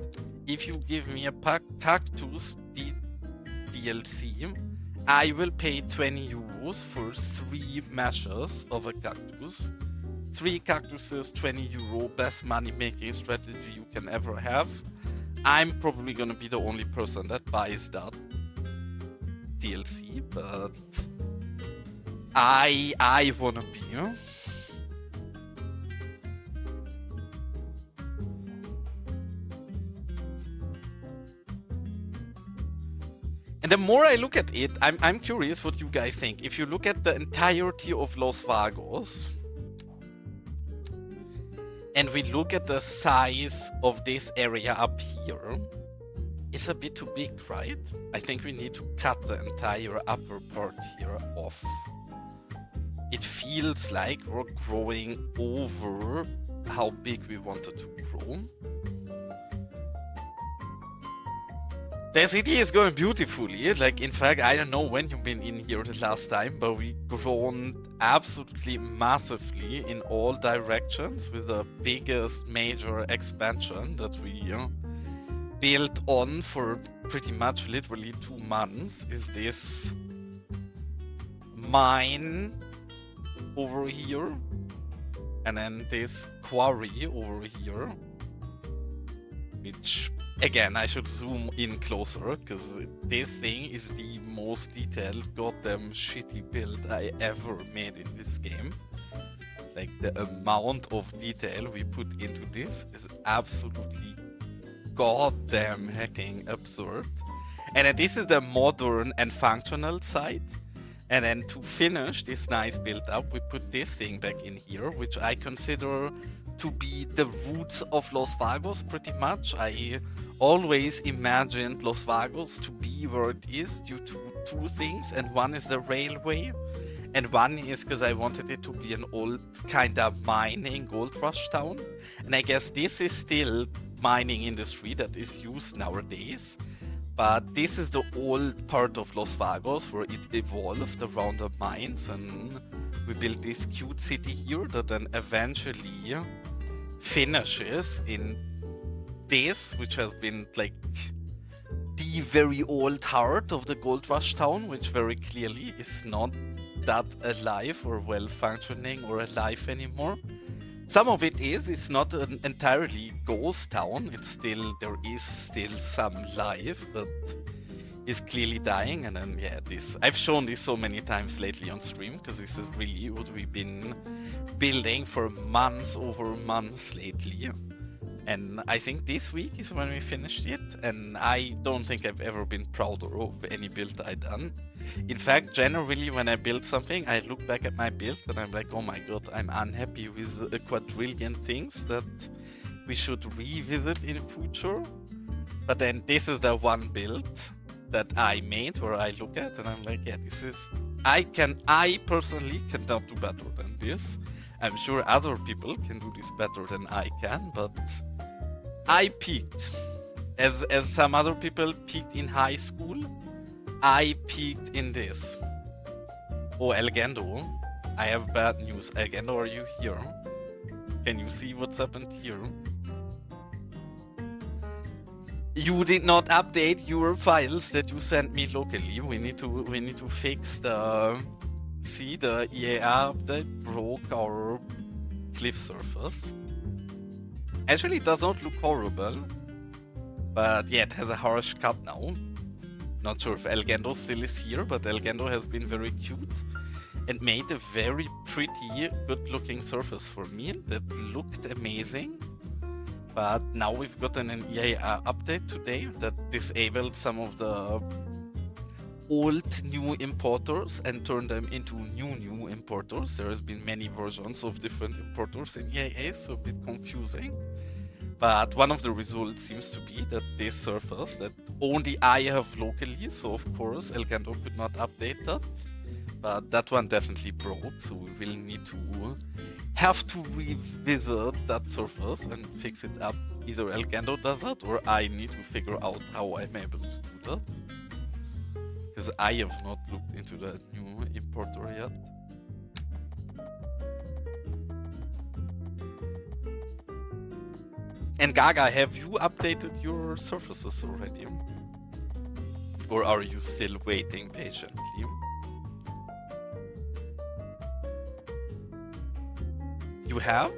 if you give me a cactus DLC, I will pay 20 euros for 3 measures of a cactus. 3 cactuses, 20 euro, best money making strategy you can ever have. I'm probably gonna be the only person that buys that DLC, but I wanna be. And the more I look at it, I'm curious what you guys think. If you look at the entirety of Los Vagos, and we look at the size of this area up here, it's a bit too big, right? I think we need to cut the entire upper part here off. It feels like we're growing over how big we wanted to grow. The city is going beautifully. Like, in fact, I don't know when you've been in here the last time, but we grown absolutely massively in all directions with the biggest major expansion that we built on for pretty much literally 2 months is this mine over here, and then this quarry over here, which again I should zoom in closer because this thing is the most detailed goddamn shitty build I ever made in this game. Like, the amount of detail we put into this is absolutely goddamn hecking absurd. And then this is the modern and functional side. And then to finish this nice build up, we put this thing back in here, which I consider to be the roots of Los Vagos pretty much. I always imagined Los Vagos to be where it is due to 2 things, and one is the railway, and one is because I wanted it to be an old kind of mining gold rush town. And I guess this is still mining industry that is used nowadays. But this is the old part of Los Vagos where it evolved around the mines, and we built this cute city here that then eventually finishes in this, which has been like the very old heart of the gold rush town, which very clearly is not that alive or well functioning or alive anymore. Some of it is, it's not an entirely ghost town, it's still, there is still some life, but it's clearly dying. And then, yeah, this, I've shown this so many times lately on stream, because this is really what we've been building for months over months lately. And I think this week is when we finished it, and I don't think I've ever been prouder of any build I've done. In fact, generally when I build something, I look back at my build and I'm like, oh my god, I'm unhappy with a quadrillion things that we should revisit in future. But then this is the one build that I made where I look at and I'm like, yeah, this is, I personally cannot do better than this. I'm sure other people can do this better than I can, but I peaked. As some other people peaked in high school, I peaked in this. Oh, Elgendo, I have bad news. Elgendo, are you here? Can you see what's happened here? You did not update your files that you sent me locally. We need to fix the... See, the EAR update broke our cliff surface. Actually, it does not look horrible, but yeah, it has a harsh cut now. Not sure if Elgendo still is here, but Elgendo has been very cute and made a very pretty, good-looking surface for me that looked amazing. But now we've gotten an EAR update today that disabled some of the old new importers and turned them into new importers. There has been many versions of different importers in EAA, so a bit confusing. But one of the results seems to be that this surface that only I have locally, so of course Elgando could not update that. But that one definitely broke, so we will need to have to revisit that surface and fix it up. Either Elgando does that, or I need to figure out how I'm able to do that. Because I have not looked into the new importer yet. And Gaga, have you updated your surfaces already? Or are you still waiting patiently? You have?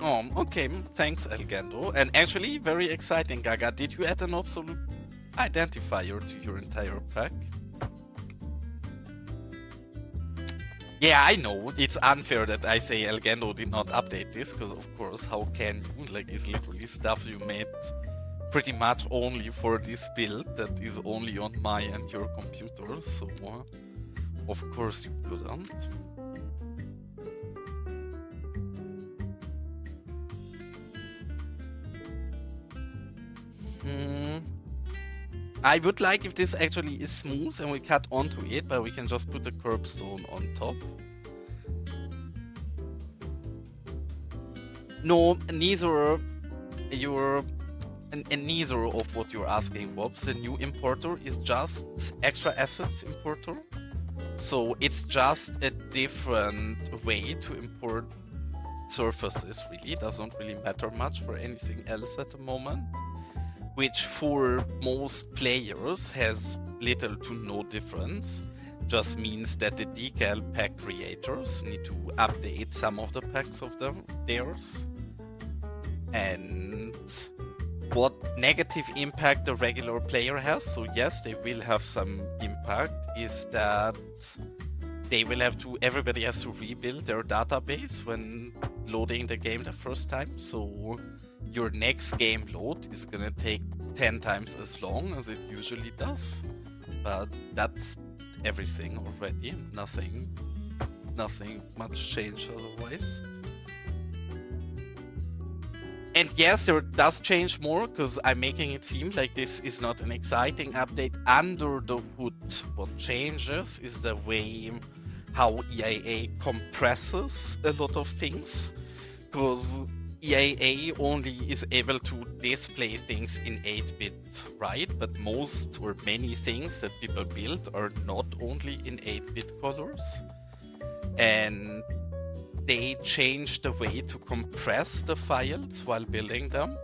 Oh, okay, thanks Elgando. And actually, very exciting, Gaga. Did you add an absolute identifier to your entire pack? Yeah, I know. It's unfair that I say Elgando did not update this, because of course, how can you? Like, it's literally stuff you made pretty much only for this build that is only on my and your computer, so of course you couldn't. I would like if this actually is smooth and we cut onto it, but we can just put the curbstone on top. No, neither neither of what you're asking, Bob. The new importer is just extra assets importer. So it's just a different way to import surfaces, really. It doesn't really matter much for anything else at the moment. Which for most players has little to no difference. Just means that the decal pack creators need to update some of the packs of theirs. And what negative impact the regular player has, so yes, they will have some impact, is that everybody has to rebuild their database when loading the game the first time. So your next game load is gonna take 10 times as long as it usually does. But that's everything already. Nothing much changed otherwise. And yes, there does change more, because I'm making it seem like this is not an exciting update under the hood. What changes is the way how EIA compresses a lot of things, because EIA only is able to display things in 8-bit, right? But most or many things that people build are not only in 8-bit colors. And they changed the way to compress the files while building them.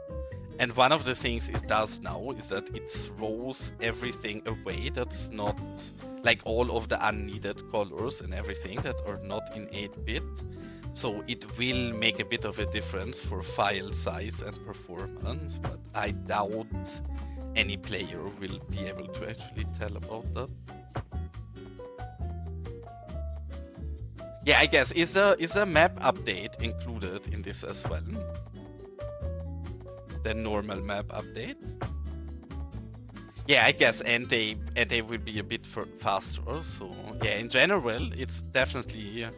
And one of the things it does now is that it throws everything away that's not, like all of the unneeded colors and everything that are not in 8-bit. So it will make a bit of a difference for file size and performance, but I doubt any player will be able to actually tell about that. Yeah, I guess, is a map update included in this as well? The normal map update? Yeah, I guess, and they will be a bit faster, so yeah, in general, it's definitely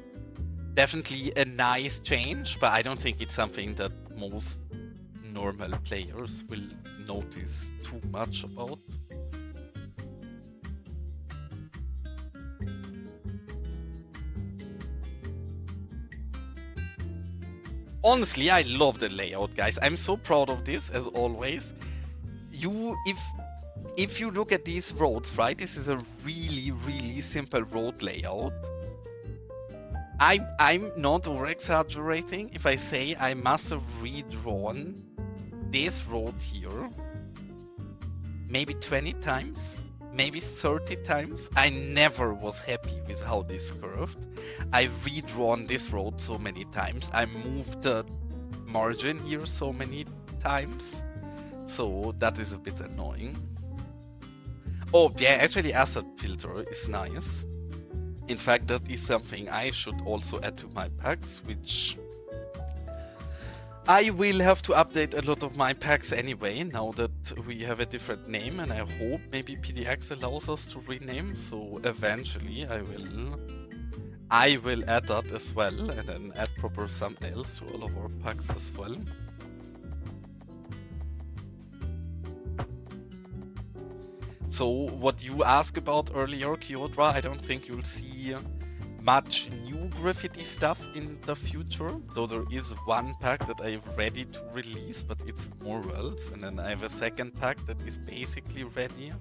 a nice change, but I don't think it's something that most normal players will notice too much about. Honestly, I love the layout, guys. I'm so proud of this, as always. If you look at these roads, right, this is a really, really simple road layout. I'm not over-exaggerating if I say I must have redrawn this road here maybe 20 times, maybe 30 times. I never was happy with how this curved. I've redrawn this road so many times. I moved the margin here so many times. So that is a bit annoying. Oh yeah, actually asset filter is nice. In fact, that is something I should also add to my packs, which I will have to update a lot of my packs anyway, now that we have a different name, and I hope maybe PDX allows us to rename, so eventually I will add that as well, and then add proper thumbnails to all of our packs as well. So what you asked about earlier, Kyodra, I don't think you'll see much new graffiti stuff in the future, though there is one pack that I'm ready to release, but it's morals, and then I have a second pack that is basically ready,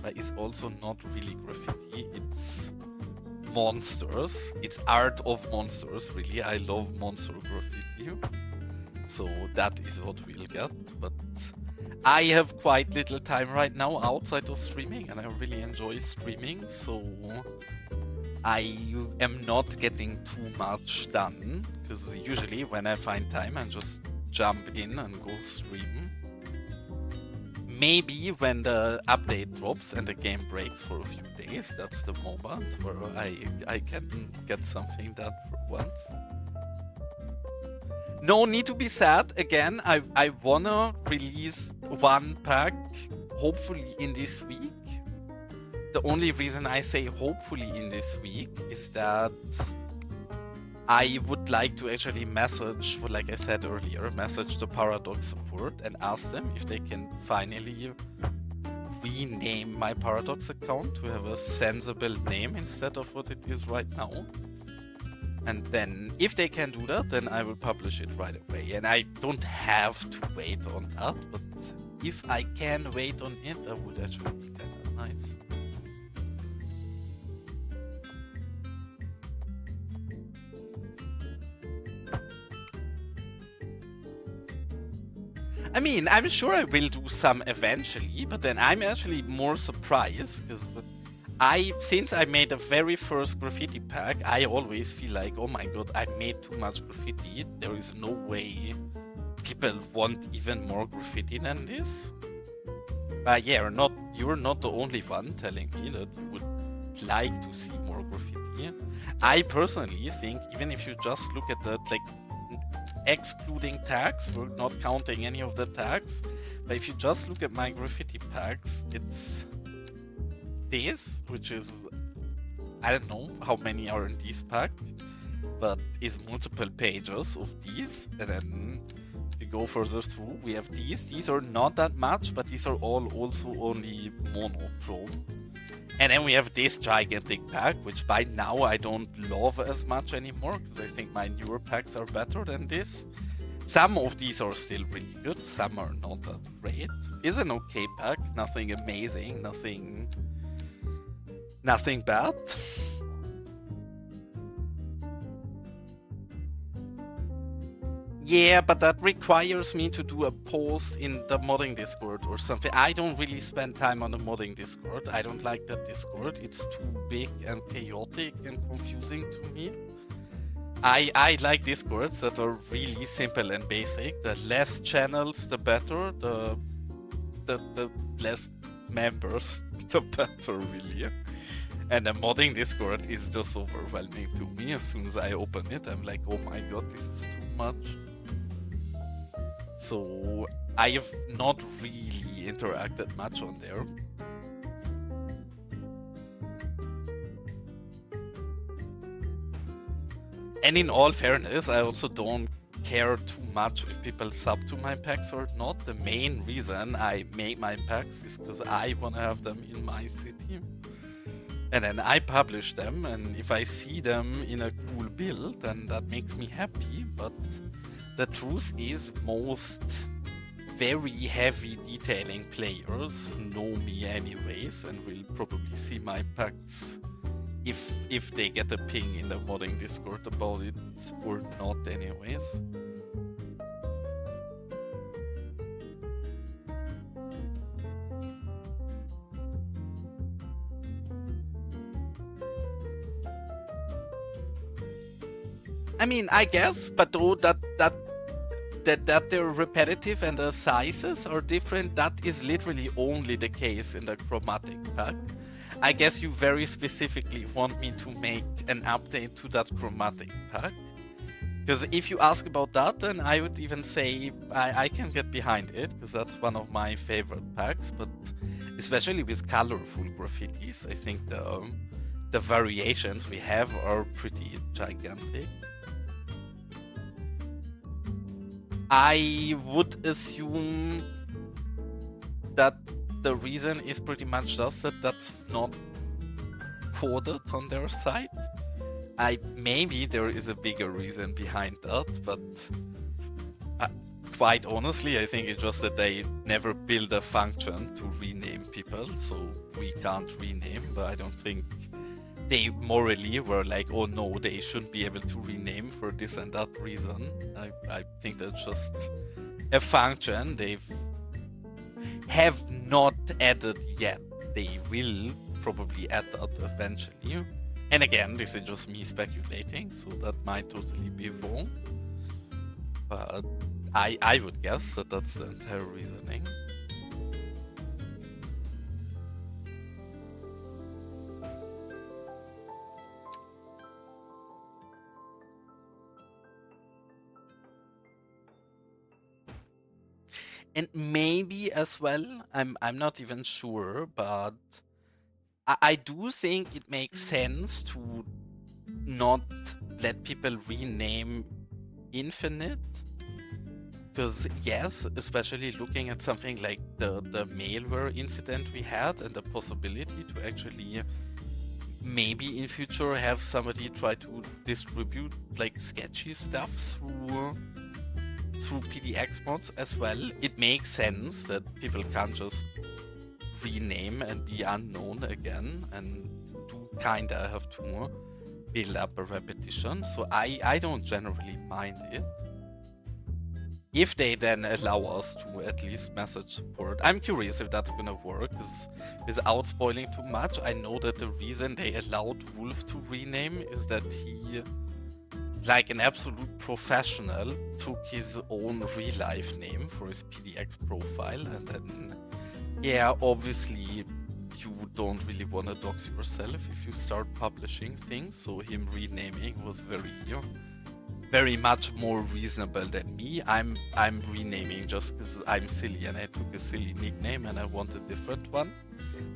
but is also not really graffiti. It's monsters. It's art of monsters, really. I love monster graffiti. So that is what we'll get, but I have quite little time right now outside of streaming, and I really enjoy streaming, so I am not getting too much done, because usually when I find time I just jump in and go stream. Maybe when the update drops and the game breaks for a few days, that's the moment where I can get something done for once. No need to be sad. Again, I wanna release one pack, hopefully in this week. The only reason I say hopefully in this week is that I would like to actually message, well, like I said earlier, message the Paradox support and ask them if they can finally rename my Paradox account to have a sensible name instead of what it is right now. And then if they can do that, then I will publish it right away. And I don't have to wait on that, but if I can wait on it, that would actually be kind of nice. I mean, I'm sure I will do some eventually, but then I'm actually more surprised because since I made the very first graffiti pack, I always feel like, oh my god, I made too much graffiti. There is no way people want even more graffiti than this. Yeah, you're not the only one telling me that you would like to see more graffiti. I personally think, even if you just look at the, like, excluding tags, we're not counting any of the tags, but if you just look at my graffiti packs, it's this, which is, I don't know how many are in this pack, but is multiple pages of these. And then if we go further through, we have these are not that much, but these are all also only monochrome. And then we have this gigantic pack, which by now I don't love as much anymore, because I think my newer packs are better than this. Some of these are still really good, some are not that great. It's an okay pack, nothing amazing, nothing bad. Yeah, but that requires me to do a post in the modding Discord or something. I don't really spend time on the modding Discord. I don't like that Discord. It's too big and chaotic and confusing to me. I like Discords that are really simple and basic. The less channels, the better. The less members, the better, really. And the modding Discord is just overwhelming to me. As soon as I open it, I'm like, oh my god, this is too much. So I have not really interacted much on there. And in all fairness, I also don't care too much if people sub to my packs or not. The main reason I make my packs is because I want to have them in my city. And then I publish them, and if I see them in a cool build, then that makes me happy. But the truth is, most very heavy detailing players know me anyways, and will probably see my packs if they get a ping in the modding Discord about it or not anyways. I mean, I guess, but though that they're repetitive and the sizes are different, that is literally only the case in the chromatic pack. I guess you very specifically want me to make an update to that chromatic pack. Because if you ask about that, then I would even say I can get behind it, because that's one of my favorite packs. But especially with colorful graffitis, I think the variations we have are pretty gigantic. I would assume that the reason is pretty much just that that's not coded on their site. Maybe there is a bigger reason behind that, but quite honestly, I think it's just that they never build a function to rename people, so we can't rename, but I don't think they morally were like, oh no, they shouldn't be able to rename for this and that reason. I think that's just a function they have not added yet. They will probably add that eventually. And again, this is just me speculating, so that might totally be wrong. But I would guess that that's the entire reasoning. And maybe as well, I'm not even sure, but I do think it makes sense to not let people rename infinite. Because yes, especially looking at something like the malware incident we had and the possibility to actually maybe in future have somebody try to distribute like sketchy stuff through PDX mods as well, it makes sense that people can't just rename and be unknown again and do kinda have to build up a repetition. So I don't generally mind it. If they then allow us to at least message support. I'm curious if that's gonna work, because without spoiling too much, I know that the reason they allowed Wolf to rename is that he, like an absolute professional, took his own real life name for his PDX profile, and then, yeah, obviously you don't really want to dox yourself if you start publishing things, so him renaming was very much more reasonable than me. I'm renaming just because I'm silly and I took a silly nickname and I want a different one.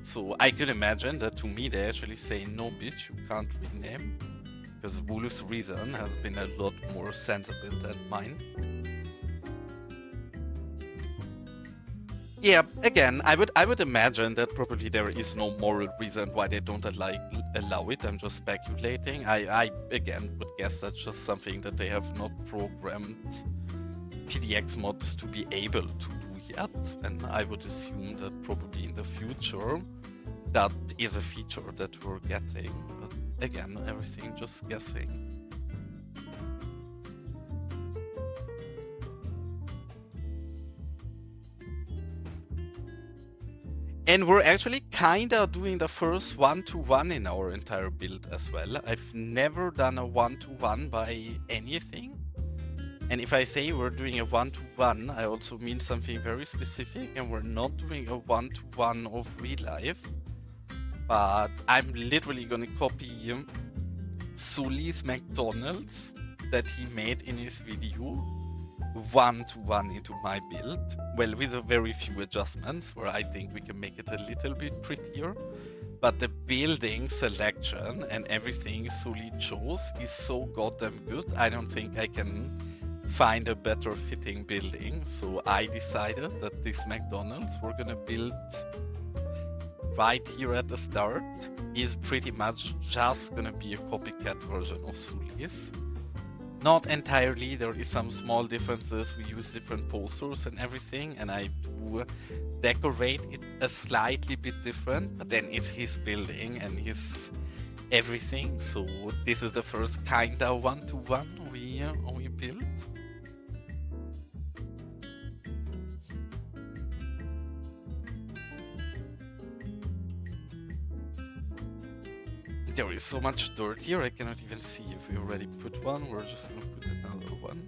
So I could imagine that to me they actually say, no bitch, you can't rename. Because Wolf's reason has been a lot more sensible than mine. Yeah, again, I would imagine that probably there is no moral reason why they don't allow it. I'm just speculating. I again would guess that's just something that they have not programmed PDX mods to be able to do yet, and I would assume that probably in the future that is a feature that we're getting. But again, everything just guessing. And we're actually kinda doing the first one-to-one in our entire build as well. I've never done a one-to-one by anything. And if I say we're doing a one-to-one, I also mean something very specific, and we're not doing a one-to-one of real life. But I'm literally gonna copy Sully's McDonald's that he made in his video one-to-one into my build. Well, with a very few adjustments where I think we can make it a little bit prettier. But the building selection and everything Sully chose is so goddamn good. I don't think I can find a better fitting building. So I decided that this McDonald's we're gonna build right here at the start is pretty much just gonna be a copycat version of Sully's. Not entirely, there is some small differences. We use different posters and everything, and I do decorate it a slightly bit different, but then it's his building and his everything. So this is the first kinda one-to-one we built. There is so much dirt here, I cannot even see if we already put one. We're just gonna put another one.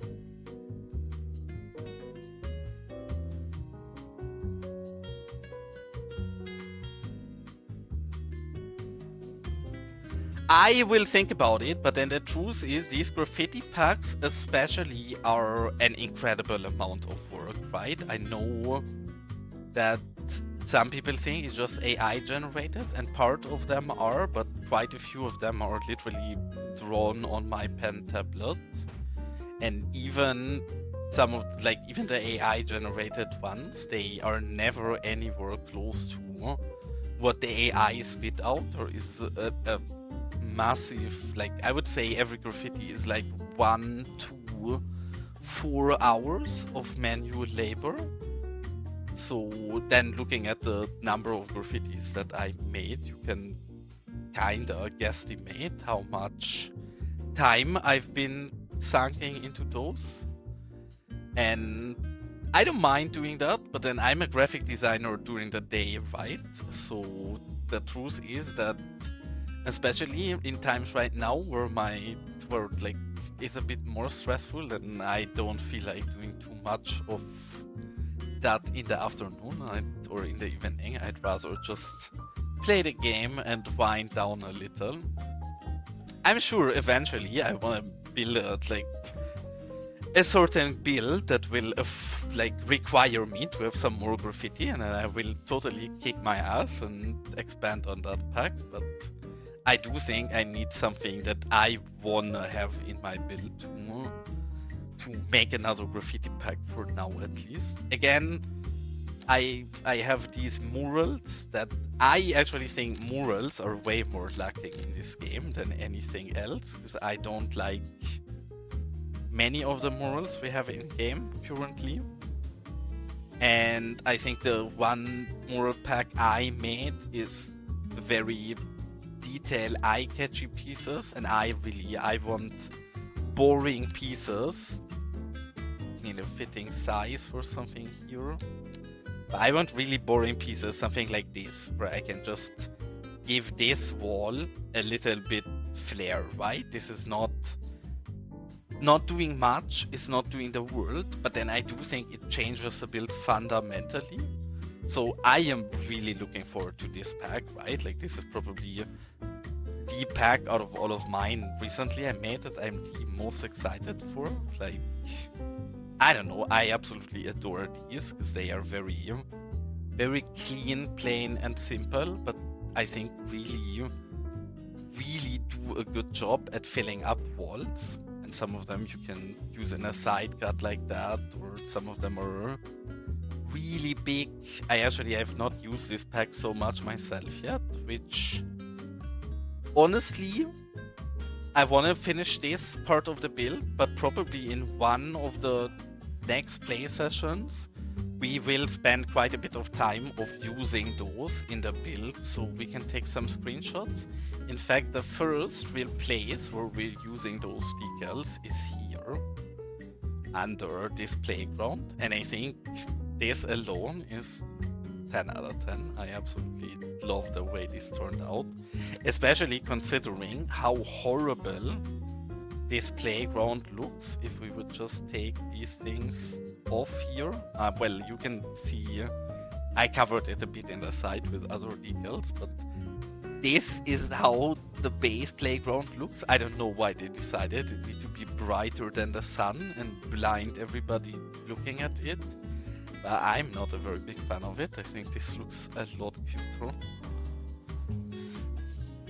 I will think about it, but then the truth is these graffiti packs especially are an incredible amount of work, right? I know that some people think it's just AI generated, and part of them are, but quite a few of them are literally drawn on my pen tablet. And even some of, like, even the AI generated ones, they are never anywhere close to what the AI spit out, or is a massive, like, I would say every graffiti is like 1 to 4 hours of manual labor. So then looking at the number of graffitis that I made, you can kinda guesstimate how much time I've been sunking into those. And I don't mind doing that, but then I'm a graphic designer during the day, right? So the truth is that, especially in times right now where my work like is a bit more stressful, and I don't feel like doing too much of that in the afternoon or in the evening. I'd rather just play the game and wind down a little. I'm sure eventually I want to build a certain build that will like require me to have some more graffiti, and then I will totally kick my ass and expand on that pack. But I do think I need something that I wanna have in my build to make another graffiti pack for now at least. Again, I have these murals that I actually think murals are way more lacking in this game than anything else, because I don't like many of the murals we have in game currently. And I think the one mural pack I made is very detail eye-catchy pieces, and I want boring pieces in a fitting size for something here. But I want really boring pieces, something like this, where I can just give this wall a little bit flair, right? This is not doing much, it's not doing the world, but then I do think it changes the build fundamentally. So I am really looking forward to this pack, right? Like, this is probably the pack out of all of mine recently I made that I'm the most excited for. Like, I don't know, I absolutely adore these because they are very, very clean, plain, and simple, but I think really do a good job at filling up walls. And some of them you can use in a side cut like that, or some of them are really big. I have not used this pack so much myself yet, which honestly, I want to finish this part of the build, but probably in one of the next play sessions, we will spend quite a bit of time of using those in the build, so we can take some screenshots. In fact, the first real place where we're using those decals is here, under this playground, and I think this alone is 10 out of 10. I absolutely love the way this turned out, especially considering how horrible this playground looks if we would just take these things off here. Well, you can see I covered it a bit in the side with other decals, but this is how the base playground looks. I don't know why they decided it needs to be brighter than the sun and blind everybody looking at it. But I'm not a very big fan of it. I think this looks a lot cuter.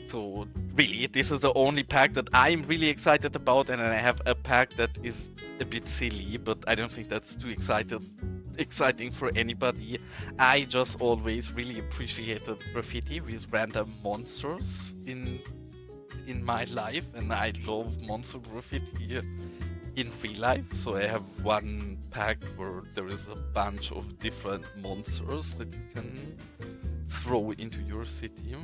So really, this is the only pack that I'm really excited about, and then I have a pack that is a bit silly, but I don't think that's too exciting for anybody. I just always really appreciated graffiti with random monsters in my life, and I love monster graffiti in real life. So I have one pack where there is a bunch of different monsters that you can throw into your city.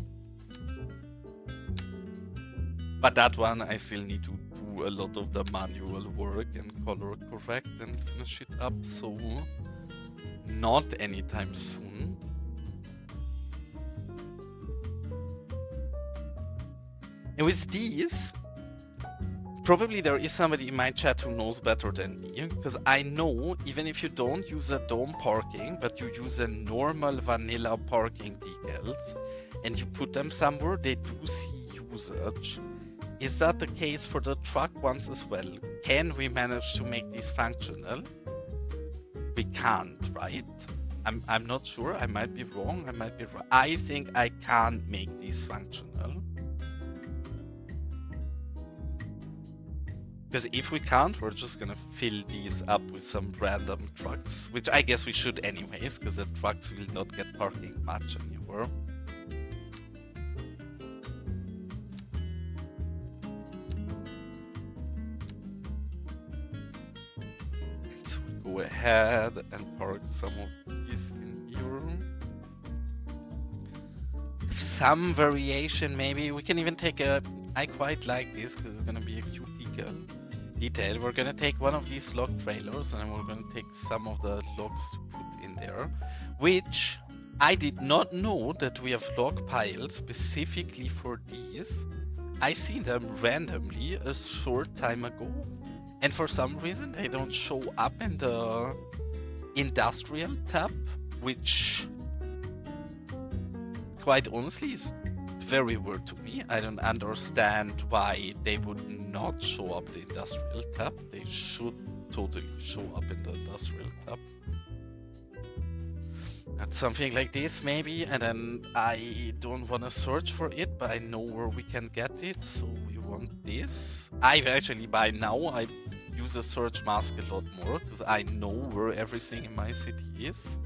But that one, I still need to do a lot of the manual work and color correct and finish it up, so not anytime soon. And with these, probably there is somebody in my chat who knows better than me, because I know even if you don't use a dome parking, but you use a normal vanilla parking decals, and you put them somewhere, they do see usage. Is that the case for the truck ones as well? Can we manage to make these functional? We can't, right? I'm not sure. I might be wrong. I might be wrong. I think I can't make these functional. Because if we can't, we're just gonna fill these up with some random trucks, which I guess we should anyways, because the trucks will not get parking much anymore. So we go ahead and park some of these in here. Some variation, maybe. We can even take a... I quite like this, because it's gonna be a cute detail. We're gonna take one of these log trailers, and we're gonna take some of the logs to put in there, which I did not know that we have log piles specifically for these. I seen them randomly a short time ago, and for some reason they don't show up in the industrial tab, which quite honestly is very weird to me. I don't understand why they would not show up the industrial tab. They should totally show up in the industrial club. And something like this maybe, and then I don't want to search for it, but I know where we can get it, so we want this. I've actually, by now, I use a search mask a lot more, because I know where everything in my city is.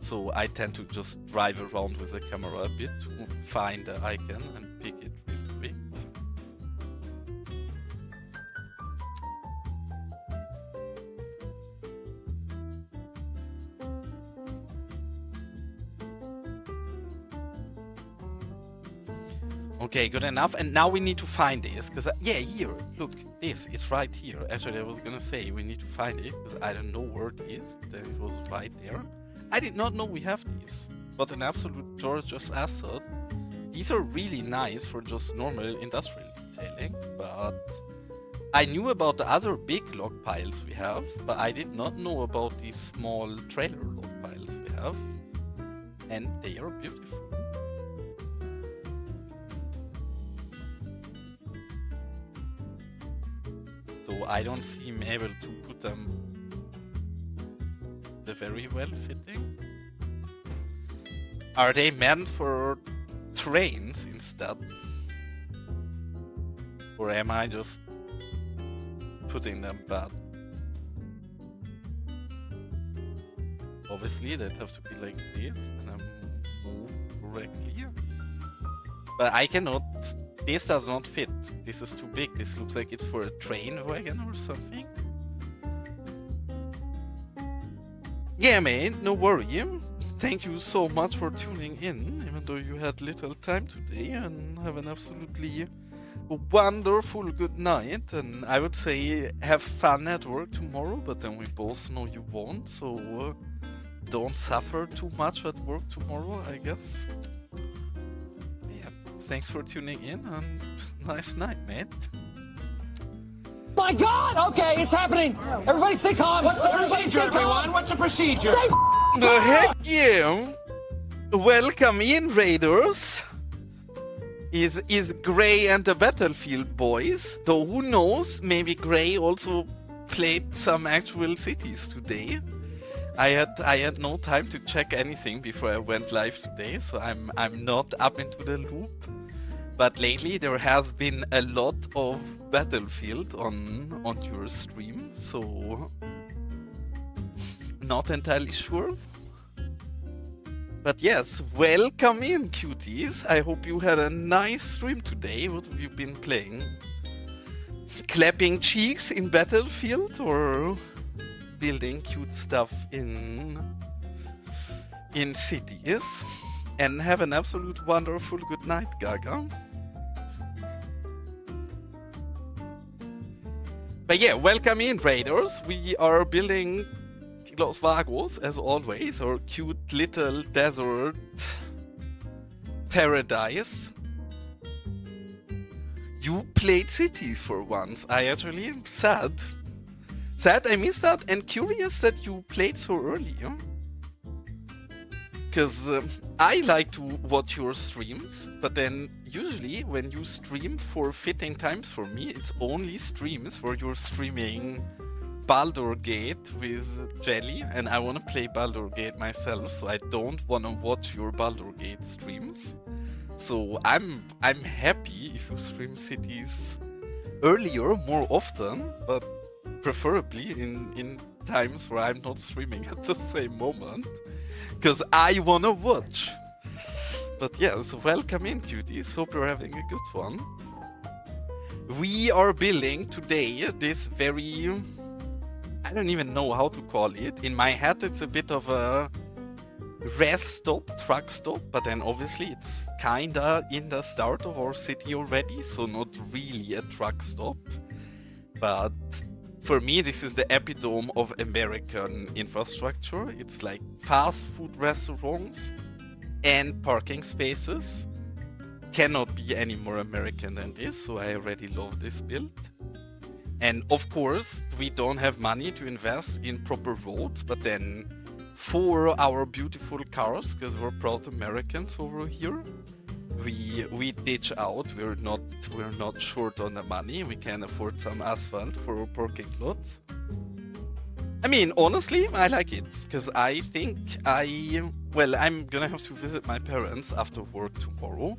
So I tend to just drive around with the camera a bit to find the icon and pick it real quick. Okay, good enough. And now we need to find this, because yeah, here, look, this, it's right here. Actually, I was gonna say we need to find it, because I don't know where it is, but then it was right there. I did not know we have these. What an absolute gorgeous asset. These are really nice for just normal industrial detailing, but I knew about the other big log piles we have, but I did not know about these small trailer log piles we have, and they are beautiful. So I don't seem able to put them very well fitting. Are they meant for trains instead? Or am I just putting them bad? Obviously they'd have to be like this and then move correctly. But I cannot, this does not fit. This is too big. This looks like it's for a train wagon or something. Yeah, man, no worry. Thank you so much for tuning in, even though you had little time today, and have an absolutely wonderful good night. And I would say have fun at work tomorrow, but then we both know you won't, so don't suffer too much at work tomorrow, I guess. Yeah, thanks for tuning in, and nice night, mate. My God! Okay, it's happening. Everybody stay calm. What's the procedure, everyone? What's the procedure? The heck yeah! Welcome in, Raiders. Is Gray and the Battlefield boys? Though who knows? Maybe Gray also played some actual cities today. I had no time to check anything before I went live today, so I'm not up into the loop. But lately there has been a lot of Battlefield on your stream, so not entirely sure. But yes, welcome in, cuties. I hope you had a nice stream today. What have you been playing? Clapping cheeks in Battlefield or building cute stuff in cities? And have an absolute wonderful good night, Gaga. But yeah, welcome in, Raiders. We are building Los Vagos, as always, our cute little desert paradise. You played cities for once. I actually am sad. Sad I missed that, and curious that you played so early. Because I like to watch your streams, but then usually when you stream for fitting times for me, it's only streams where you're streaming Baldur's Gate with Jelly, and I want to play Baldur's Gate myself, so I don't want to watch your Baldur's Gate streams. So I'm happy if you stream cities earlier, more often, but preferably in times where I'm not streaming at the same moment. Because I wanna watch. But yes, welcome in, cuties. Hope you're having a good one. We are building today this very... I don't even know how to call it. In my head, it's a bit of a rest stop, truck stop, but then obviously it's kinda in the start of our city already, so not really a truck stop. But for me, this is the epitome of American infrastructure. It's like fast food restaurants and parking spaces. Cannot be any more American than this, so I already love this build. And of course, we don't have money to invest in proper roads, but then for our beautiful cars, because we're proud Americans over here, we ditch out. We're not short on the money. We can afford some asphalt for our parking lots. I mean, honestly, I like it because I think I'm gonna have to visit my parents after work tomorrow.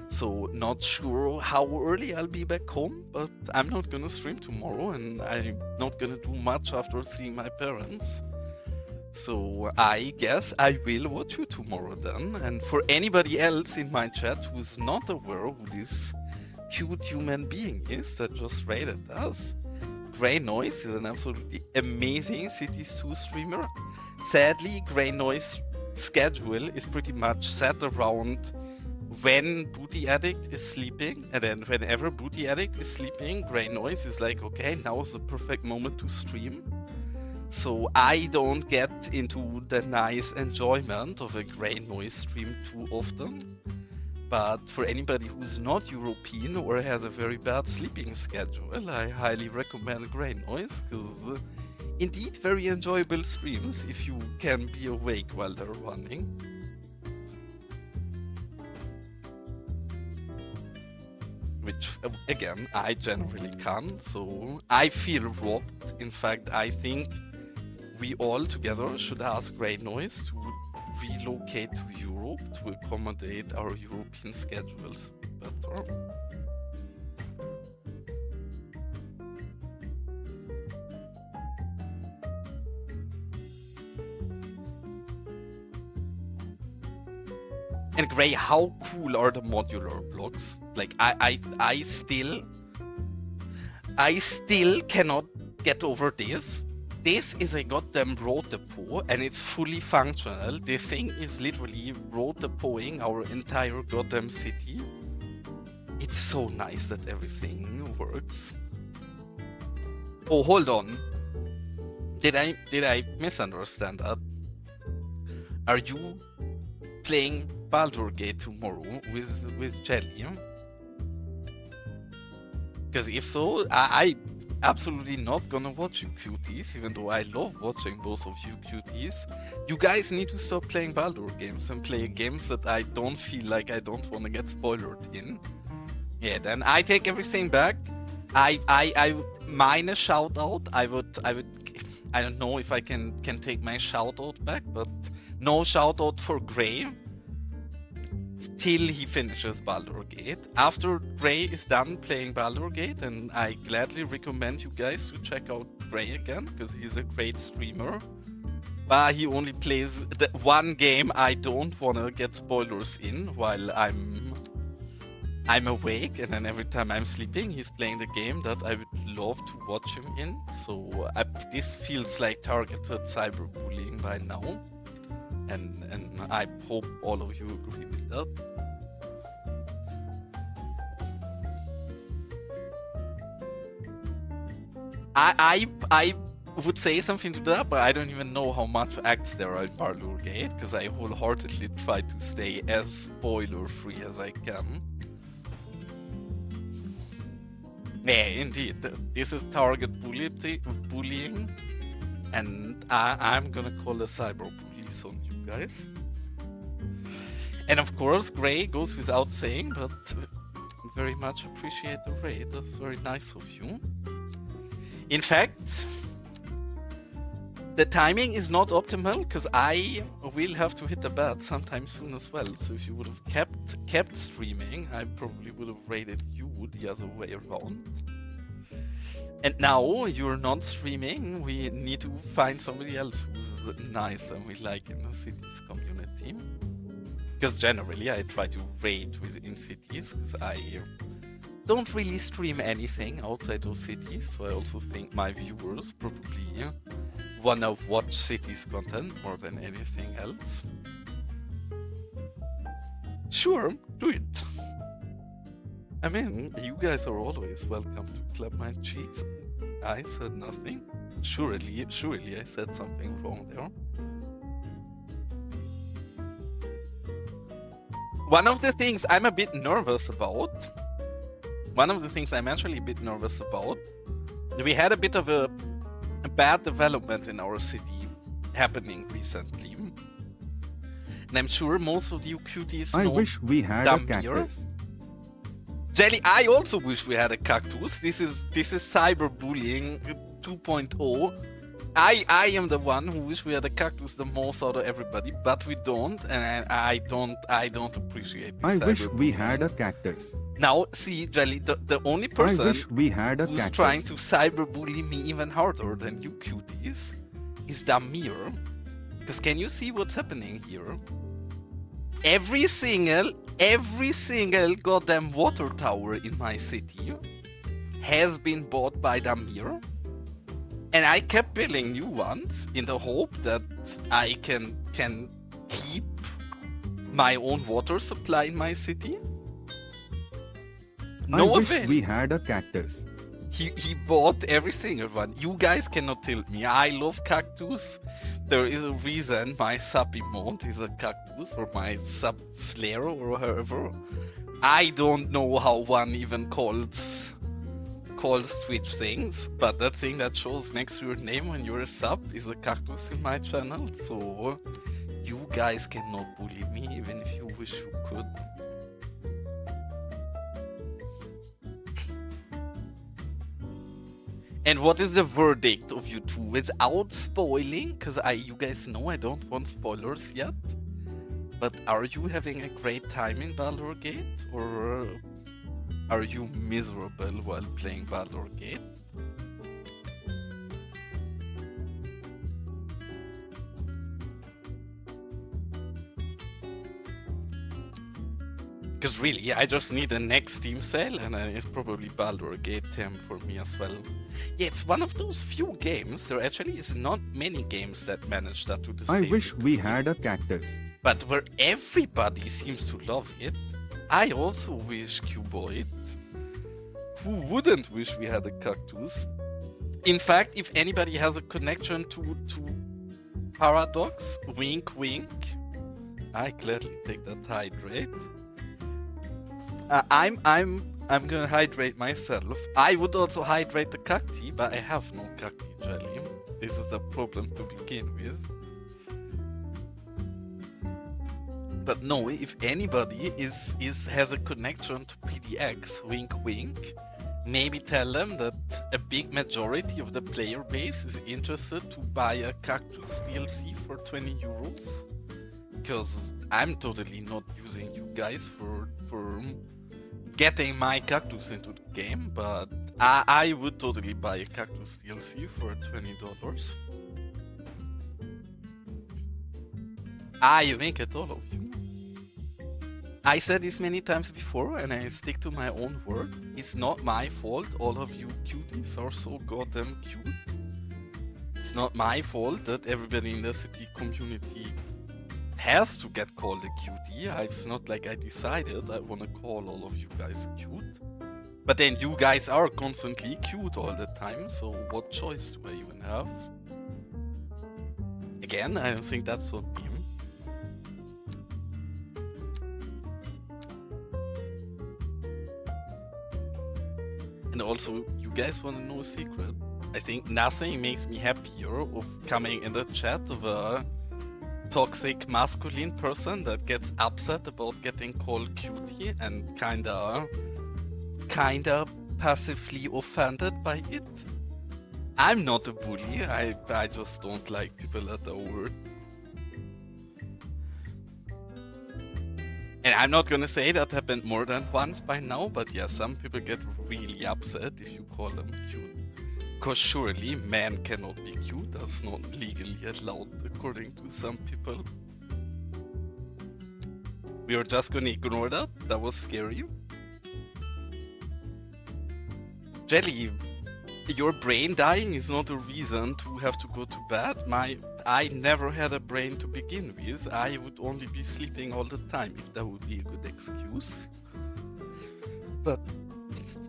So not sure how early I'll be back home, but I'm not gonna stream tomorrow and I'm not gonna do much after seeing my parents. So I guess I will watch you tomorrow then. And for anybody else in my chat who's not aware who this cute human being is that just raided us, Grey Noise is an absolutely amazing Cities 2 streamer. Sadly, Grey Noise schedule is pretty much set around when Booty Addict is sleeping, and then whenever Booty Addict is sleeping, Grey Noise is like, okay, now is the perfect moment to stream. So I don't get into the nice enjoyment of a Grey Noise stream too often. But for anybody who's not European or has a very bad sleeping schedule, I highly recommend Grey Noise, because indeed very enjoyable streams if you can be awake while they're running. Which, again, I generally can't, so I feel robbed. In fact, I think we all together should ask Grey Noise to relocate to Europe to accommodate our European schedules a bit better. And Grey, how cool are the modular blocks? Like I still cannot get over this. This is a goddamn road depot and it's fully functional. This thing is literally road depoting our entire goddamn city. It's so nice that everything works. Oh, hold on. Did I misunderstand that? Are you playing Baldur's Gate tomorrow with Jelly? Because if so, I absolutely not gonna watch you cuties, even though I love watching both of you cuties. You guys need to stop playing Baldur games and play games that I don't feel like I don't want to get spoiled in. Yeah, then I take everything back. I mine a shout out. I don't know if I can take my shout out back, but no shout out for Grey till he finishes Baldur's Gate. After Grey is done playing Baldur's Gate, and I gladly recommend you guys to check out Grey again, because he's a great streamer. But he only plays the one game I don't want to get spoilers in while I'm awake, and then every time I'm sleeping he's playing the game that I would love to watch him in. So this feels like targeted cyberbullying by now. And I hope all of you agree with that. I would say something to that, but I don't even know how much acts there are in Baldur's Gate, because I wholeheartedly try to stay as spoiler-free as I can. Yeah, indeed. This is target bullying, and I'm gonna call the cyber police on you guys. And of course, Grey goes without saying, but very much appreciate the raid. That's very nice of you. In fact, the timing is not optimal, because I will have to hit the bed sometime soon as well. So if you would have kept streaming, I probably would have raided you the other way around. And now you're not streaming, we need to find somebody else who's nice and we like in the Cities community. Because generally I try to raid within cities, because I don't really stream anything outside those cities, so I also think my viewers probably wanna watch cities content more than anything else. Sure, do it. I mean, you guys are always welcome to clap my cheeks. I said nothing. Surely I said something wrong there. One of the things I'm a bit nervous about, we had a bit of a bad development in our city happening recently. And I'm sure most of you cuties know I wish we had a cactus. Jelly, I also wish we had a cactus. This is cyberbullying 2.0. I am the one who wish we had a cactus the most out of everybody, but we don't, and I don't appreciate this. I wish we had a cactus. Now, see, Jelly, the only person I wish we had a who's cactus. trying to cyberbully me even harder than you cuties is Damir. Because can you see what's happening here? Every single goddamn water tower in my city has been bought by Damir. And I kept building new ones in the hope that I can keep my own water supply in my city. No I wish avail. we had a cactus. He bought every single one. You guys cannot tell me. I love cactus. There is a reason my sub emote is a cactus, or my sub flare, or however. I don't know how one even calls Twitch things, but that thing that shows next to your name when you're a sub is a cactus in my channel, so you guys cannot bully me even if you wish you could. And what is the verdict of you two? Without spoiling, because you guys know I don't want spoilers yet, but are you having a great time in Baldur's Gate, or are you miserable while playing Baldur's Gate? Because really, I just need a next Steam sale, and it's probably Baldur's Gate 10 for me as well. Yeah, it's one of those few games. There actually is not many games that manage that to the same I wish we degree. had a cactus. But where everybody seems to love it, I also wish Cuboid. Who wouldn't wish we had a cactus? In fact, if anybody has a connection to Paradox, wink wink, I gladly take that hydrate. I'm gonna hydrate myself. I would also hydrate the cacti, but I have no cacti jelly. This is the problem to begin with. But no, if anybody has a connection to PDX, wink wink, maybe tell them that a big majority of the player base is interested to buy a Cactus DLC for 20 euros. Because I'm totally not using you guys for getting my Cactus into the game, but I would totally buy a Cactus DLC for $20. You make it, all of you. I said this many times before, and I stick to my own word. It's not my fault all of you cuties are so goddamn cute. It's not my fault that everybody in the city community has to get called a cutie. It's not like I decided I want to call all of you guys cute. But then you guys are constantly cute all the time, so what choice do I even have? Again, I don't think that's on me. And also, you guys want to know a secret? I think nothing makes me happier of coming in the chat of a toxic masculine person that gets upset about getting called cutie and kinda passively offended by it. I'm not a bully, I just don't like people that are weird. And I'm not gonna say that happened more than once by now, but yeah, some people get really upset if you call them cute. Cause surely men cannot be cute, that's not legally allowed according to some people. We are just gonna ignore that, that was scary. Jelly, your brain dying is not a reason to have to go to bed. I never had a brain to begin with. I would only be sleeping all the time if that would be a good excuse. But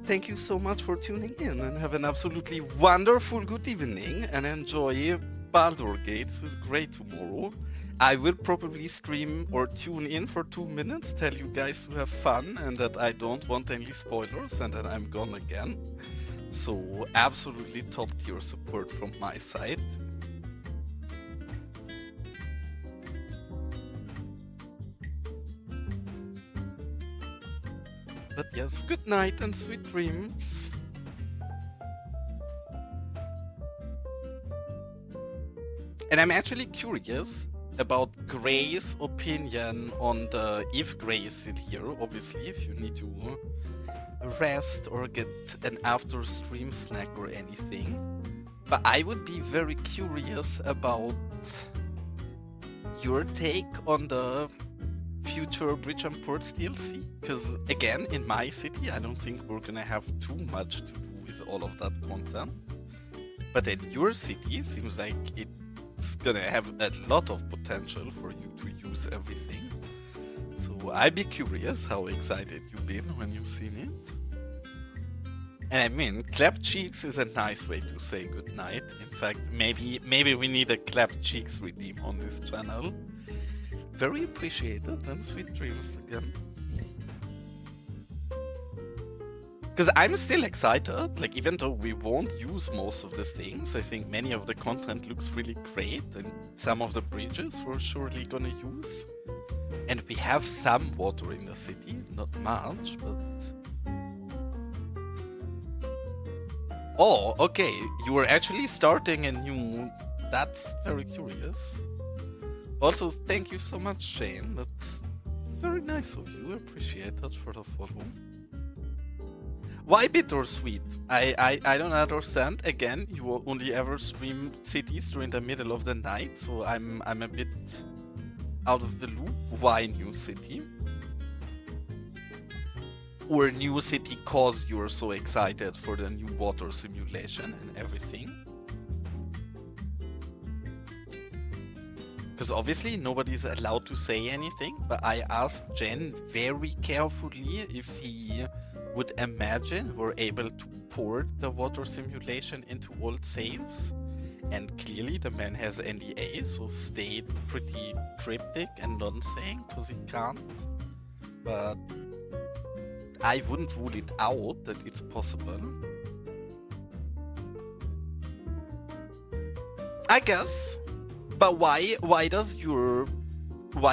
thank you so much for tuning in, and have an absolutely wonderful good evening, and enjoy Baldur's Gate with Grey tomorrow. I will probably stream or tune in for 2 minutes, tell you guys to have fun and that I don't want any spoilers, and then I'm gone again. So absolutely top tier support from my side. But yes, good night and sweet dreams. And I'm actually curious about Gray's opinion on the, if Gray is still here, obviously, if you need to rest or get an after stream snack or anything. But I would be very curious about your take on the future Bridge and Ports DLC. Because again, in my city, I don't think we're gonna have too much to do with all of that content. But in your city, seems like it's gonna have a lot of potential for you to use everything. So I'd be curious how excited you've been when you've seen it. And I mean, clap cheeks is a nice way to say goodnight. In fact, maybe we need a clap cheeks redeem on this channel. Very appreciated, and sweet dreams again. Because I'm still excited, like even though we won't use most of the things, I think many of the content looks really great, and some of the bridges we're surely gonna use. And we have some water in the city, not much, but... Oh, okay, you were actually starting a new... That's very curious. Also, thank you so much, Shane. That's very nice of you. Appreciate that for the follow. Why bittersweet? I don't understand. Again, you only ever stream cities during the middle of the night, so I'm a bit out of the loop. Why new city? Or new city cause you're so excited for the new water simulation and everything? Because obviously nobody's allowed to say anything, but I asked Jen very carefully if he would imagine we're able to port the water simulation into old saves. And clearly the man has NDA, so stayed pretty cryptic and non-saying, because he can't. But I wouldn't rule it out that it's possible. I guess. But why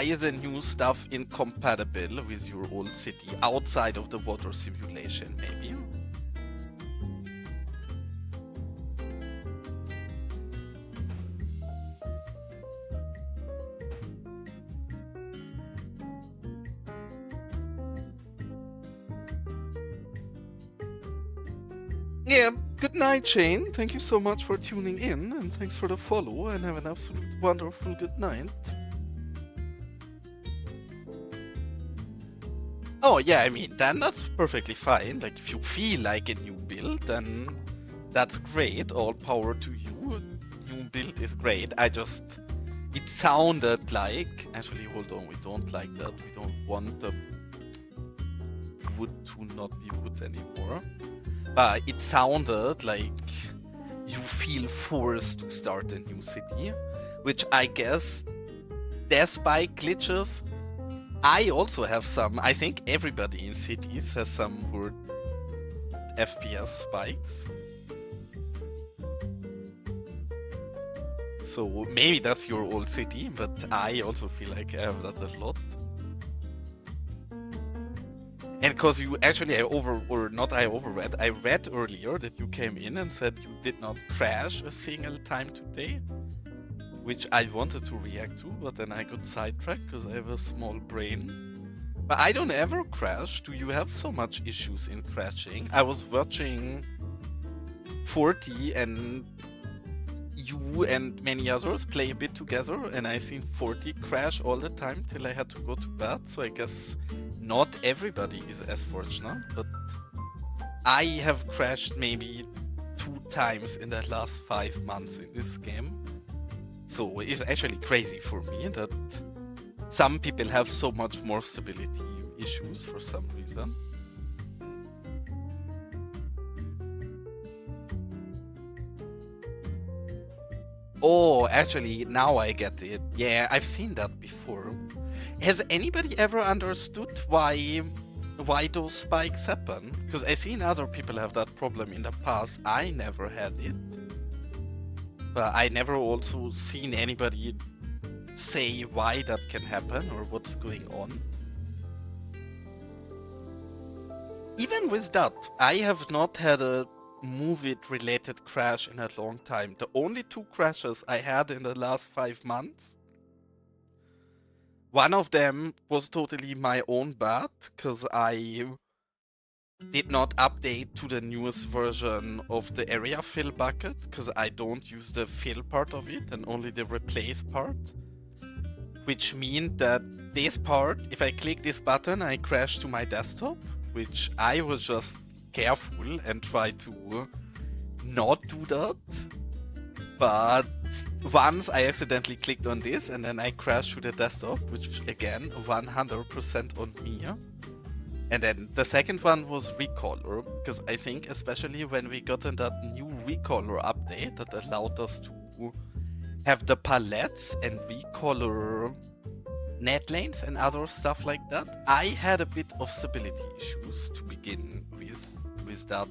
is the new stuff incompatible with your old city outside of the water simulation, maybe? Yeah, good night, Shane. Thank you so much for tuning in, and thanks for the follow, and have an absolute wonderful good night. Oh yeah, I mean, then that's perfectly fine. Like, if you feel like a new build, then that's great. All power to you. New build is great. It sounded like... Actually, hold on, we don't like that. We don't want the wood to not be wood anymore. But it sounded like you feel forced to start a new city, which I guess, despite glitches, I also have some. I think everybody in cities has some weird FPS spikes. So maybe that's your old city, but I also feel like I have that a lot. And because you actually, I read earlier that you came in and said you did not crash a single time today, which I wanted to react to, but then I got sidetracked because I have a small brain. But I don't ever crash. Do you have so much issues in crashing? I was watching 40 and you and many others play a bit together, and I seen 40 crash all the time till I had to go to bed, so I guess not everybody is as fortunate, but I have crashed maybe 2 times in the last 5 months in this game. So it's actually crazy for me that some people have so much more stability issues for some reason. Oh, actually, now I get it. Yeah, I've seen that before. Has anybody ever understood why those spikes happen? Because I've seen other people have that problem in the past. I never had it. But I never also seen anybody say why that can happen or what's going on. Even with that, I have not had a move-it-related crash in a long time. The only 2 crashes I had in the last 5 months, one of them was totally my own bad, because I did not update to the newest version of the area fill bucket, because I don't use the fill part of it and only the replace part. Which means that this part, if I click this button, I crash to my desktop, which I was just careful and try to not do that. But once I accidentally clicked on this and then I crashed to the desktop, which again, 100% on me. And then the second one was recolor, because I think especially when we got in that new recolor update that allowed us to have the palettes and recolor net lanes and other stuff like that, I had a bit of stability issues to begin with that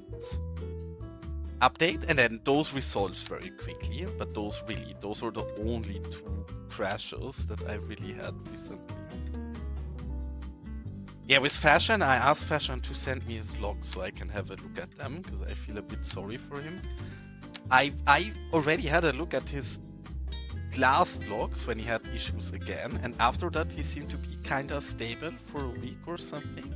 update, and then those resolved very quickly. But those are the only 2 crashes that I really had recently. Yeah, with Fashion, I asked Fashion to send me his logs so I can have a look at them, because I feel a bit sorry for him. I already had a look at his last logs when he had issues again, and after that he seemed to be kinda stable for a week or something.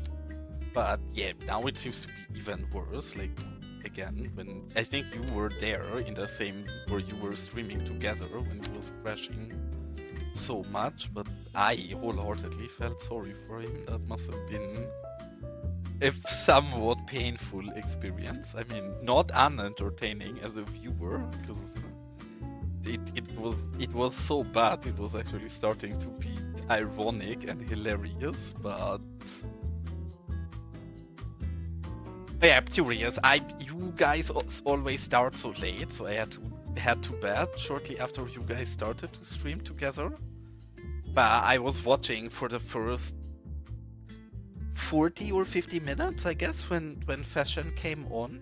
But yeah, now it seems to be even worse. Like, again, when I think you were there in the same, where you were streaming together when he was crashing so much, but I wholeheartedly felt sorry for him. That must have been a somewhat painful experience. I mean, not unentertaining as a viewer, because it was so bad. It was actually starting to be ironic and hilarious, but yeah, I'm curious. You guys always start so late, so I had to bed shortly after you guys started to stream together. But I was watching for the first 40 or 50 minutes, I guess, when Fashion came on.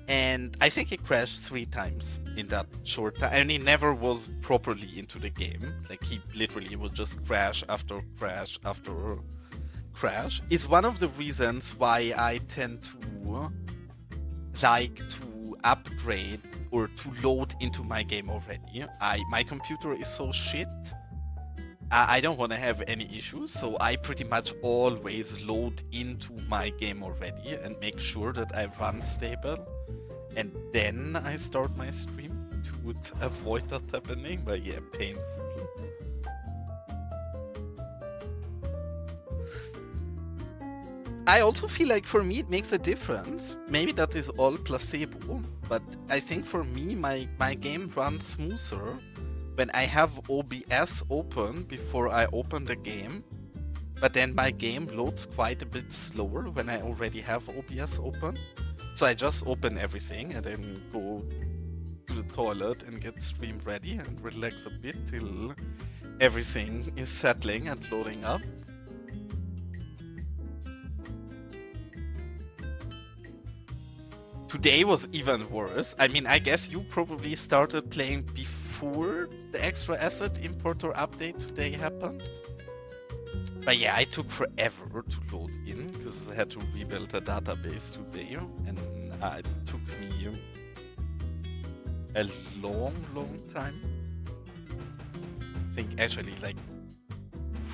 And I think he crashed 3 times in that short time. And he never was properly into the game. Like, he literally would just crash after crash after crash. Is one of the reasons why I tend to like to upgrade or to load into my game already. My computer is so shit. I don't want to have any issues, so I pretty much always load into my game already and make sure that I run stable. And then I start my stream to avoid that happening, but yeah, painful. I also feel like for me it makes a difference. Maybe that is all placebo, but I think for me my game runs smoother when I have OBS open before I open the game, but then my game loads quite a bit slower when I already have OBS open. So I just open everything and then go to the toilet and get stream ready and relax a bit till everything is settling and loading up. Today was even worse. I mean, I guess you probably started playing before the extra asset importer update today happened. But yeah, I took forever to load in because I had to rebuild a database today, and it took me a long time. I think actually like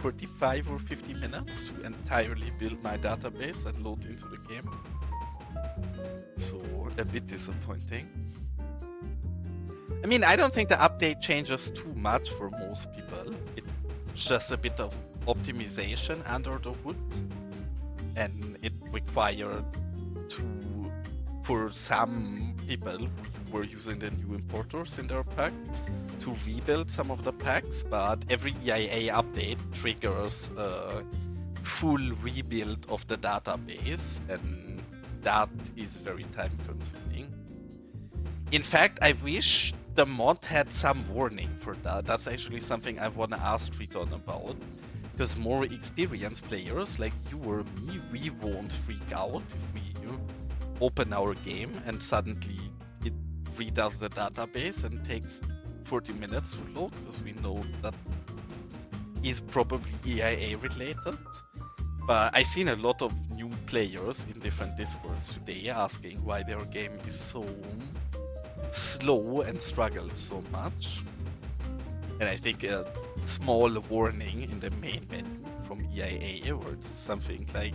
45 or 50 minutes to entirely build my database and load into the game. So a bit disappointing. I mean, I don't think the update changes too much for most people. It's just a bit of optimization under the hood, and it required for some people who were using the new importers in their pack to rebuild some of the packs, but every EIA update triggers a full rebuild of the database, and that is very time consuming. In fact, I wish the mod had some warning for that. That's actually something I want to ask Triton about. Because more experienced players like you or me, we won't freak out if we open our game and suddenly it redoes the database and takes 40 minutes to load, because we know that is probably EIA related. But I've seen a lot of new players in different discords today asking why their game is so slow and struggles so much. And I think a small warning in the main menu from EIA or something like,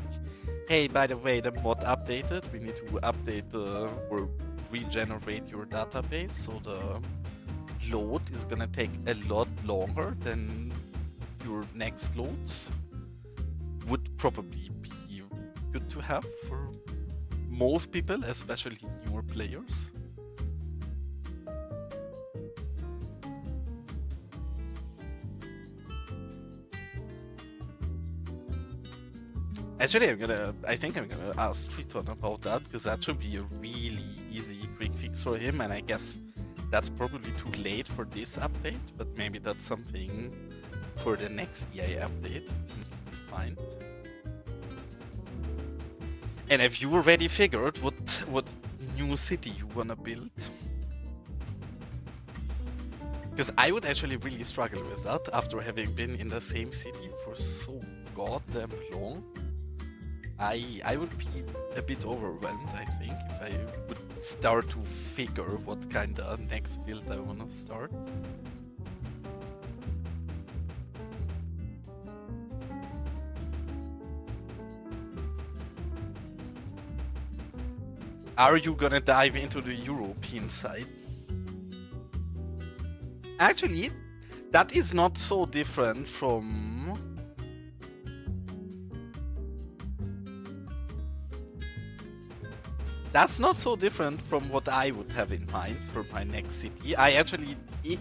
hey, by the way, the mod updated, we need to update or regenerate your database, so the load is gonna take a lot longer than your next loads. Would probably be good to have for most people, especially newer players. Actually, I think I'm gonna ask Triton about that, because that should be a really easy quick fix for him, and I guess that's probably too late for this update, but maybe that's something for the next EA update we can find. And have you already figured what new city you wanna build? Because I would actually really struggle with that after having been in the same city for so goddamn long. I would be a bit overwhelmed, I think, if I would start to figure what kind of next build I want to start. Are you gonna dive into the European side? Actually, that is not so different from... That's not so different from what I would have in mind for my next city. I actually,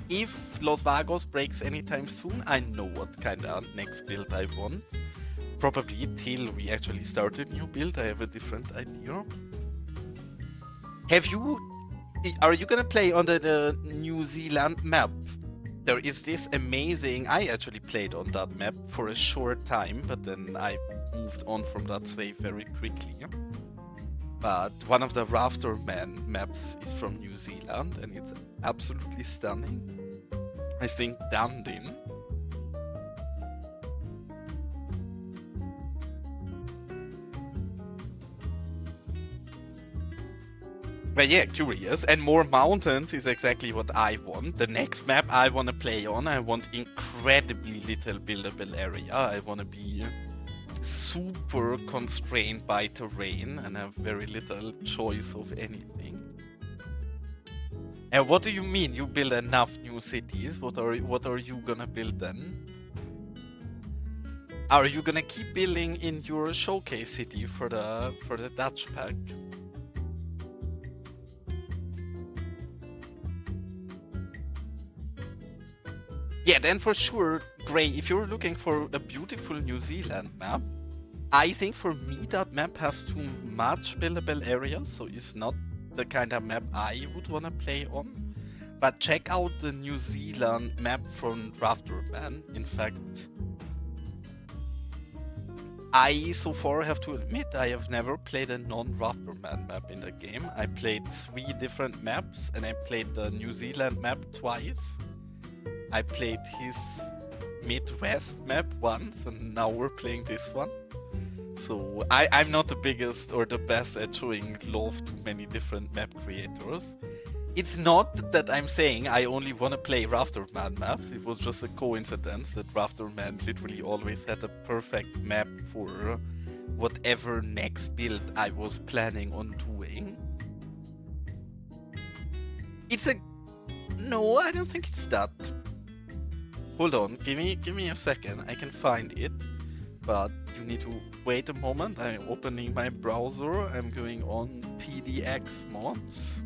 if Los Vagos breaks anytime soon, I know what kind of next build I want. Probably till we actually start a new build, I have a different idea. Are you gonna play on the New Zealand map? There is this amazing, I actually played on that map for a short time, but then I moved on from that save very quickly. But one of the Rafterman maps is from New Zealand, and it's absolutely stunning. I think Dundee. But yeah, curious. And more mountains is exactly what I want. The next map I want to play on, I want incredibly little buildable area. I want to be super constrained by terrain and have very little choice of anything. And what do you mean you build enough new cities? What are you gonna build then? Are you gonna keep building in your showcase city for the Dutch pack? Yeah, then for sure, Gray, if you're looking for a beautiful New Zealand map, I think for me that map has too much buildable areas, so it's not the kind of map I would want to play on. But check out the New Zealand map from Rafterman. In fact, I so far have to admit I have never played a non-Rafterman map in the game. I played 3 different maps, and I played the New Zealand map twice. I played his Midwest map once, and now we're playing this one. So I'm not the biggest or the best at showing love to many different map creators. It's not that I'm saying I only want to play Rafterman maps. It was just a coincidence that Rafterman literally always had a perfect map for whatever next build I was planning on doing. No, I don't think it's that. Hold on, give me a second, I can find it. But you need to wait a moment. I'm opening my browser. I'm going on PDX mods.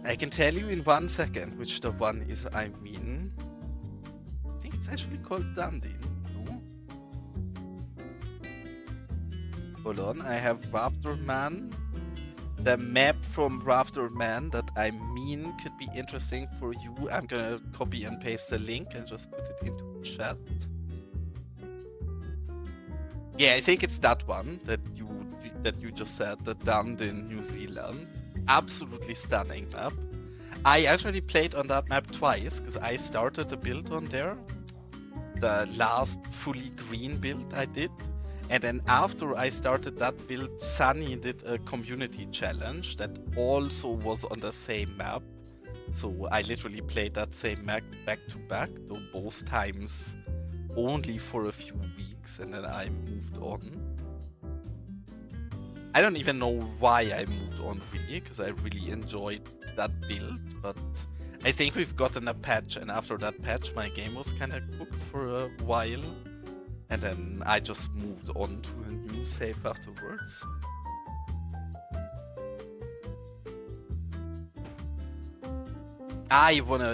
I can tell you in 1 second which the one is I mean. I think it's actually called Dundee. No? Hold on, I have Rafterman. The map from Rafterman that I mean could be interesting for you. I'm gonna copy and paste the link and just put it into chat. Yeah, I think it's that one that you just said, the Dundee, New Zealand. Absolutely stunning map. I actually played on that map twice because I started a build on there. the last fully green build I did. And then after I started that build, Sunny did a community challenge that also was on the same map. So I literally played that same map back to back, though both times only for a few weeks, and then I moved on. I don't even know why I moved on really, because I really enjoyed that build, but I think we've gotten a patch, and after that patch my game was kind of cooked for a while. And then I just moved on to a new save afterwards.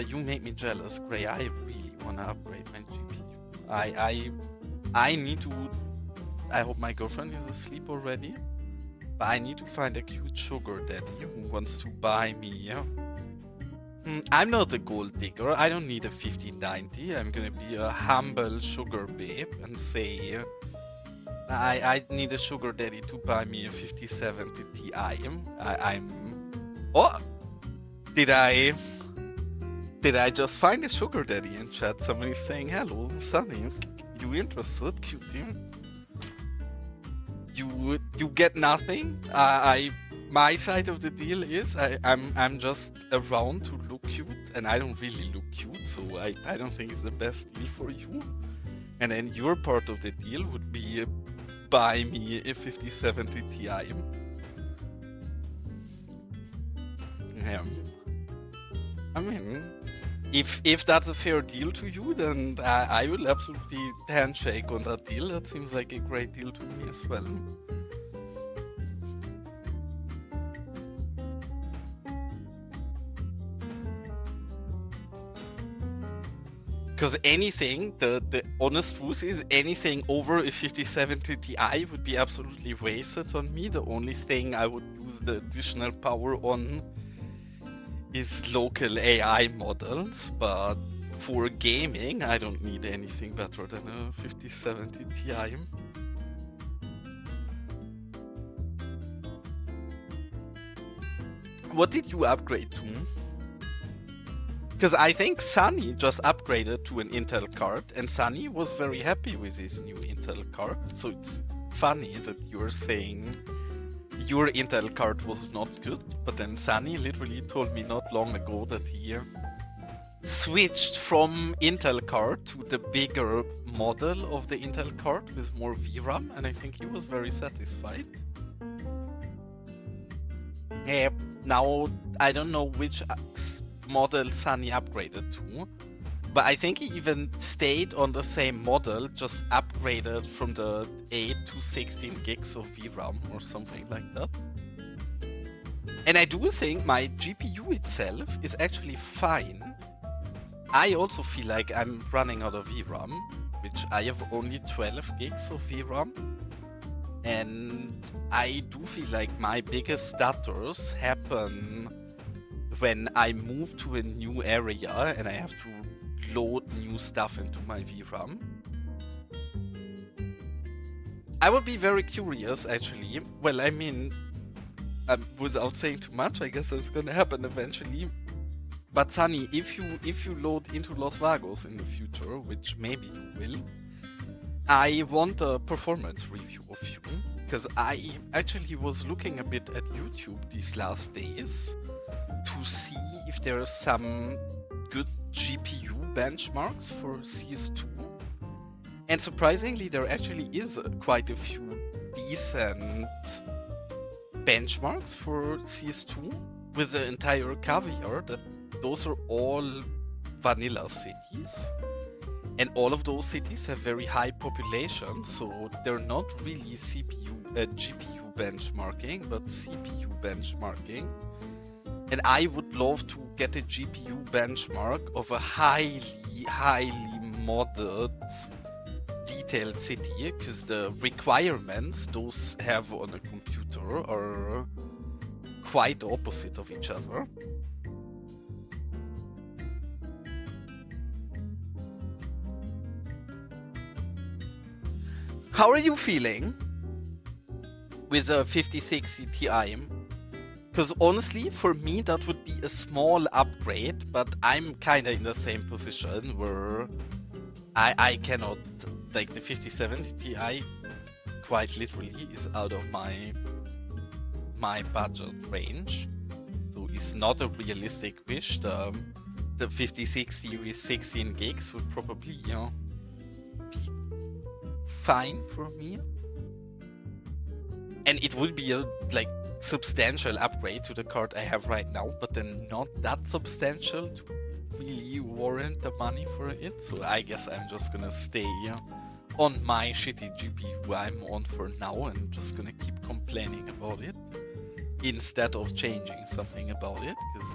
You make me jealous, Gray. I really wanna upgrade my GPU. I need to, I hope my girlfriend is asleep already. But I need to find a cute sugar daddy who wants to buy me. I'm not a gold digger. I don't need a 1590. I'm gonna be a humble sugar babe and say I need a sugar daddy to buy me a 5070 Ti. Oh! Did I just find a sugar daddy in chat? Somebody's saying hello, Sunny. You interested, cutie? You get nothing. My side of the deal is I'm just around to look cute, and I don't really look cute, so I don't think it's the best deal for you. And then your part of the deal would be buy me a 5070 Ti. Yeah. I mean, if that's a fair deal to you, then I will absolutely handshake on that deal. That seems like a great deal to me as well. Because anything, the honest truth is, anything over a 5070 Ti would be absolutely wasted on me. The only thing I would use the additional power on is local AI models, but for gaming, I don't need anything better than a 5070 Ti. What did you upgrade to? Because I think Sunny just upgraded to an Intel card, and Sunny was very happy with his new Intel card. So it's funny that you're saying your Intel card was not good, but then Sunny literally told me not long ago that he switched from Intel card to the bigger model of the Intel card with more VRAM, and I think he was very satisfied. Yeah, now I don't know which model Sunny upgraded to, but I think he even stayed on the same model, just upgraded from the 8 to 16 gigs of VRAM or something like that. And I do think my GPU itself is actually fine. I also feel like I'm running out of VRAM, which I have only 12 gigs of VRAM. And I do feel like my biggest stutters happen when I move to a new area and I have to load new stuff into my VRAM. I would be very curious, actually. Well, I mean, without saying too much, I guess that's gonna happen eventually. But Sunny, if you load into Los Vagos in the future, which maybe you will, I want a performance review of you, because I actually was looking a bit at YouTube these last days to see if there are some good GPU benchmarks for CS2. And surprisingly, there actually is quite a few decent benchmarks for CS2, with the entire caveat that those are all vanilla cities. And all of those cities have very high populations, so they're not really GPU benchmarking, but CPU benchmarking. And I would love to get a GPU benchmark of a highly modded, detailed city, because the requirements those have on a computer are quite opposite of each other. How are you feeling with a 5060 Ti? Because honestly, for me, that would be a small upgrade, but I'm kind of in the same position where I cannot, like the 5070 Ti quite literally is out of my budget range. So it's not a realistic wish. The 5060 with 16 gigs would probably, you know, be fine for me. And it would be a like substantial upgrade to the card I have right now, but then not that substantial to really warrant the money for it. So I guess I'm just gonna stay on my shitty GPU I'm on for now and just gonna keep complaining about it instead of changing something about it. Because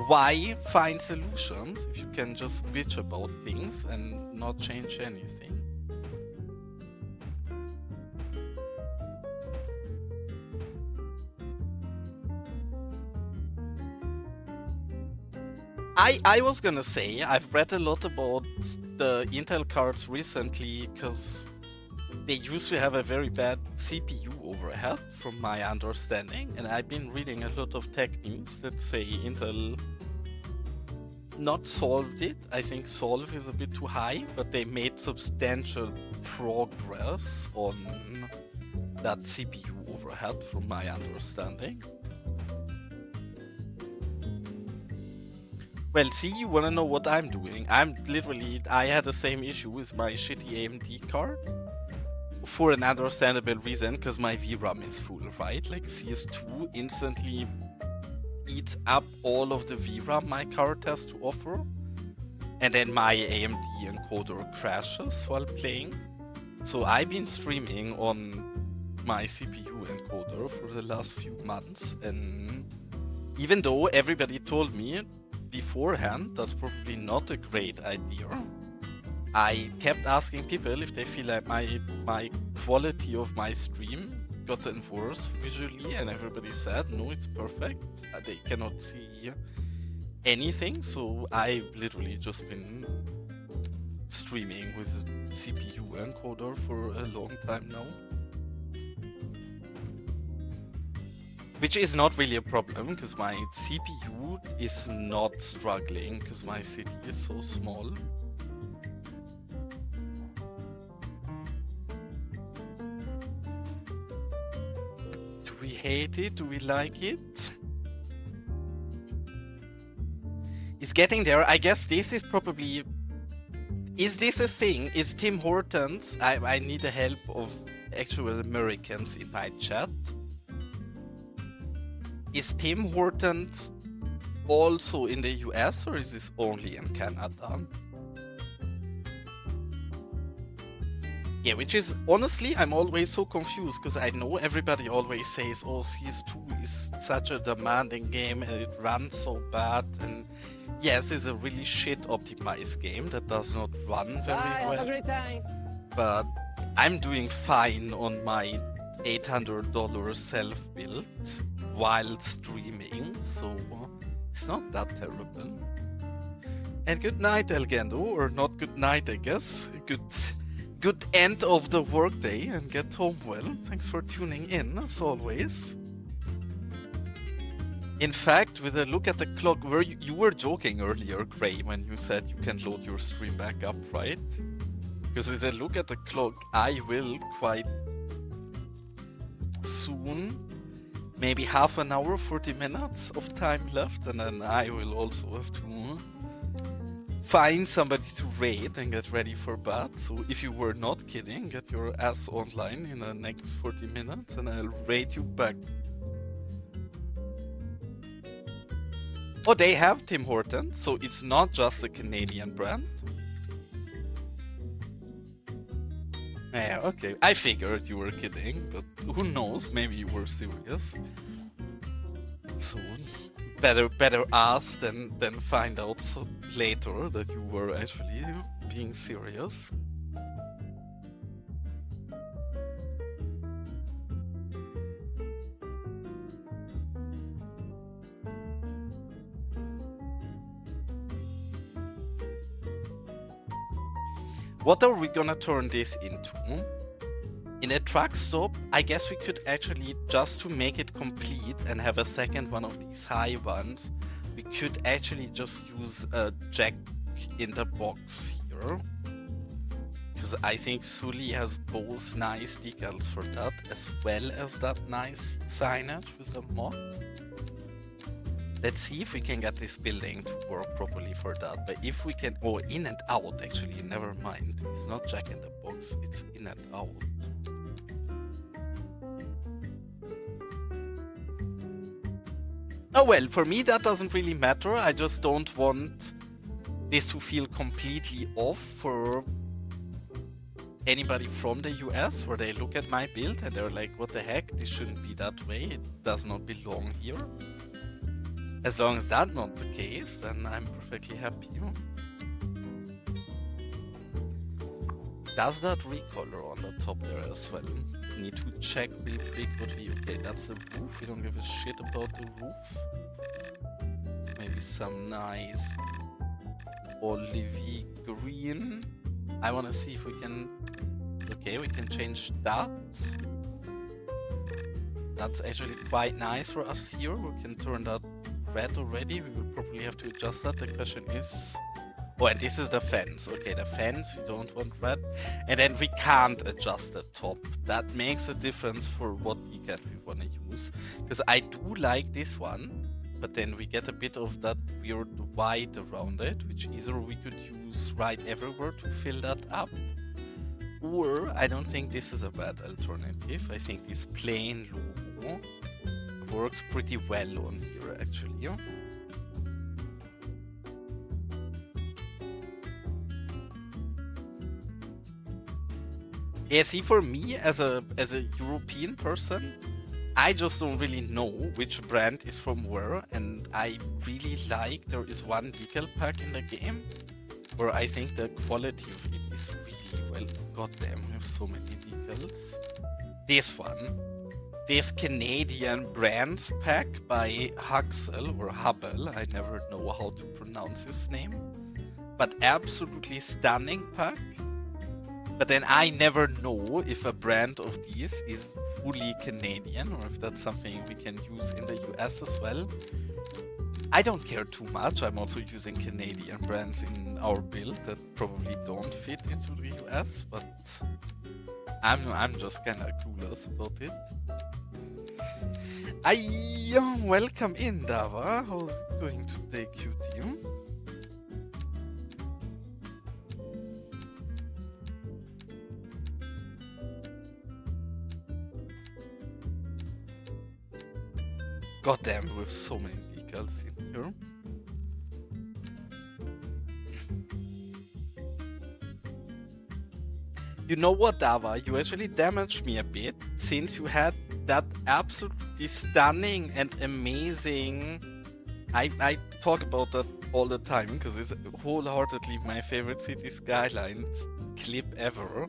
why find solutions if you can just bitch about things and not change anything? I was gonna say, I've read a lot about the Intel cards recently because they used to have a very bad CPU overhead from my understanding, and I've been reading a lot of tech news that say Intel not solved it. I think solve is a bit too high, but they made substantial progress on that CPU overhead from my understanding. Well, see, you wanna know what I'm doing? I had the same issue with my shitty AMD card. For an understandable reason, because my VRAM is full, right? Like CS2 instantly eats up all of the VRAM my card has to offer. And then my AMD encoder crashes while playing. So I've been streaming on my CPU encoder for the last few months. And even though everybody told me beforehand that's probably not a great idea, I kept asking people if they feel like my quality of my stream gotten worse visually, and everybody said no, it's perfect. They cannot see anything, so I've literally just been streaming with a CPU encoder for a long time now. Which is not really a problem, because my CPU is not struggling, because my city is so small. Do we hate it? Do we like it? It's getting there. I guess this is probably... Is this a thing? Is Tim Hortons... I need the help of actual Americans in my chat. Is Tim Hortons also in the US, or is this only in Canada? Yeah, which is, honestly, I'm always so confused, because I know everybody always says, oh, CS2 is such a demanding game and it runs so bad, and yes, it's a really shit optimized game that does not run very well. Have a great time. But I'm doing fine on my $800 self-built while streaming, so it's not that terrible. And good night, Elgendo, or not good night, I guess. Good end of the workday, and get home well. Thanks for tuning in, as always. In fact, with a look at the clock, you were joking earlier, Gray, when you said you can load your stream back up, right? Because with a look at the clock, I will quite soon, maybe half an hour, 40 minutes of time left, and then I will also have to find somebody to raid and get ready for bed. So if you were not kidding, get your ass online in the next 40 minutes and I'll raid you back. Oh, they have Tim Hortons, so it's not just a Canadian brand. Yeah, okay. I figured you were kidding, but who knows? Maybe you were serious. So better ask than find out later that you were actually being serious. What are we gonna turn this into? In a truck stop, I guess we could actually, just to make it complete and have a second one of these high ones, we could actually just use a jack in the box here. Because I think Sully has both nice decals for that, as well as that nice signage with a mod. Let's see if we can get this building to work properly for that. But if we can, oh, in and out actually, never mind. It's not Jack in the Box, it's in and out. Oh well, for me that doesn't really matter. I just don't want this to feel completely off for anybody from the US, where they look at my build and they're like, what the heck, this shouldn't be that way, it does not belong here. As long as that's not the case, then I'm perfectly happy. Does that recolor on the top there as well? Need to check real quick what we... Okay, that's the roof. We don't give a shit about the roof. Maybe some nice olivey green. I want to see if we can... Okay, we can change that. That's actually quite nice for us here. We can turn that red already. We will probably have to adjust that. The question is... Oh, and this is the fence. Okay, the fence, we don't want red. And then we can't adjust the top. That makes a difference for what decal we want to use. Because I do like this one, but then we get a bit of that weird white around it, which either we could use right everywhere to fill that up, or I don't think this is a bad alternative. I think this plain logo works pretty well on here, actually. Yeah, see, for me, as a European person, I just don't really know which brand is from where, and I really like there is one decal pack in the game where I think the quality of it is really well. Goddamn, we have so many decals. This one, this Canadian brands pack by Huxel or Hubble, I never know how to pronounce his name, but absolutely stunning pack. But then I never know if a brand of these is fully Canadian or if that's something we can use in the US as well. I don't care too much. I'm also using Canadian brands in our build that probably don't fit into the US, but I'm just kind of clueless about it. Welcome in, Dava. How's it going today, cutie? God damn, we have so many decals in here. You know what, Dava? You actually damaged me a bit since you had that absolutely stunning and amazing... I talk about that all the time because it's wholeheartedly my favorite Cities Skylines clip ever.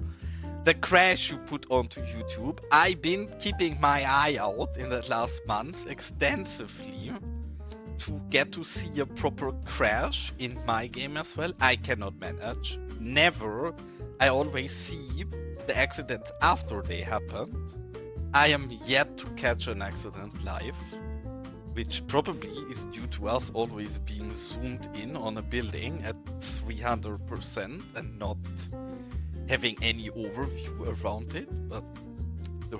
The crash you put onto YouTube. I've been keeping my eye out in the last months extensively to get to see a proper crash in my game as well. I cannot manage. Never. I always see the accidents after they happened. I am yet to catch an accident live, which probably is due to us always being zoomed in on a building at 300% and not having any overview around it, but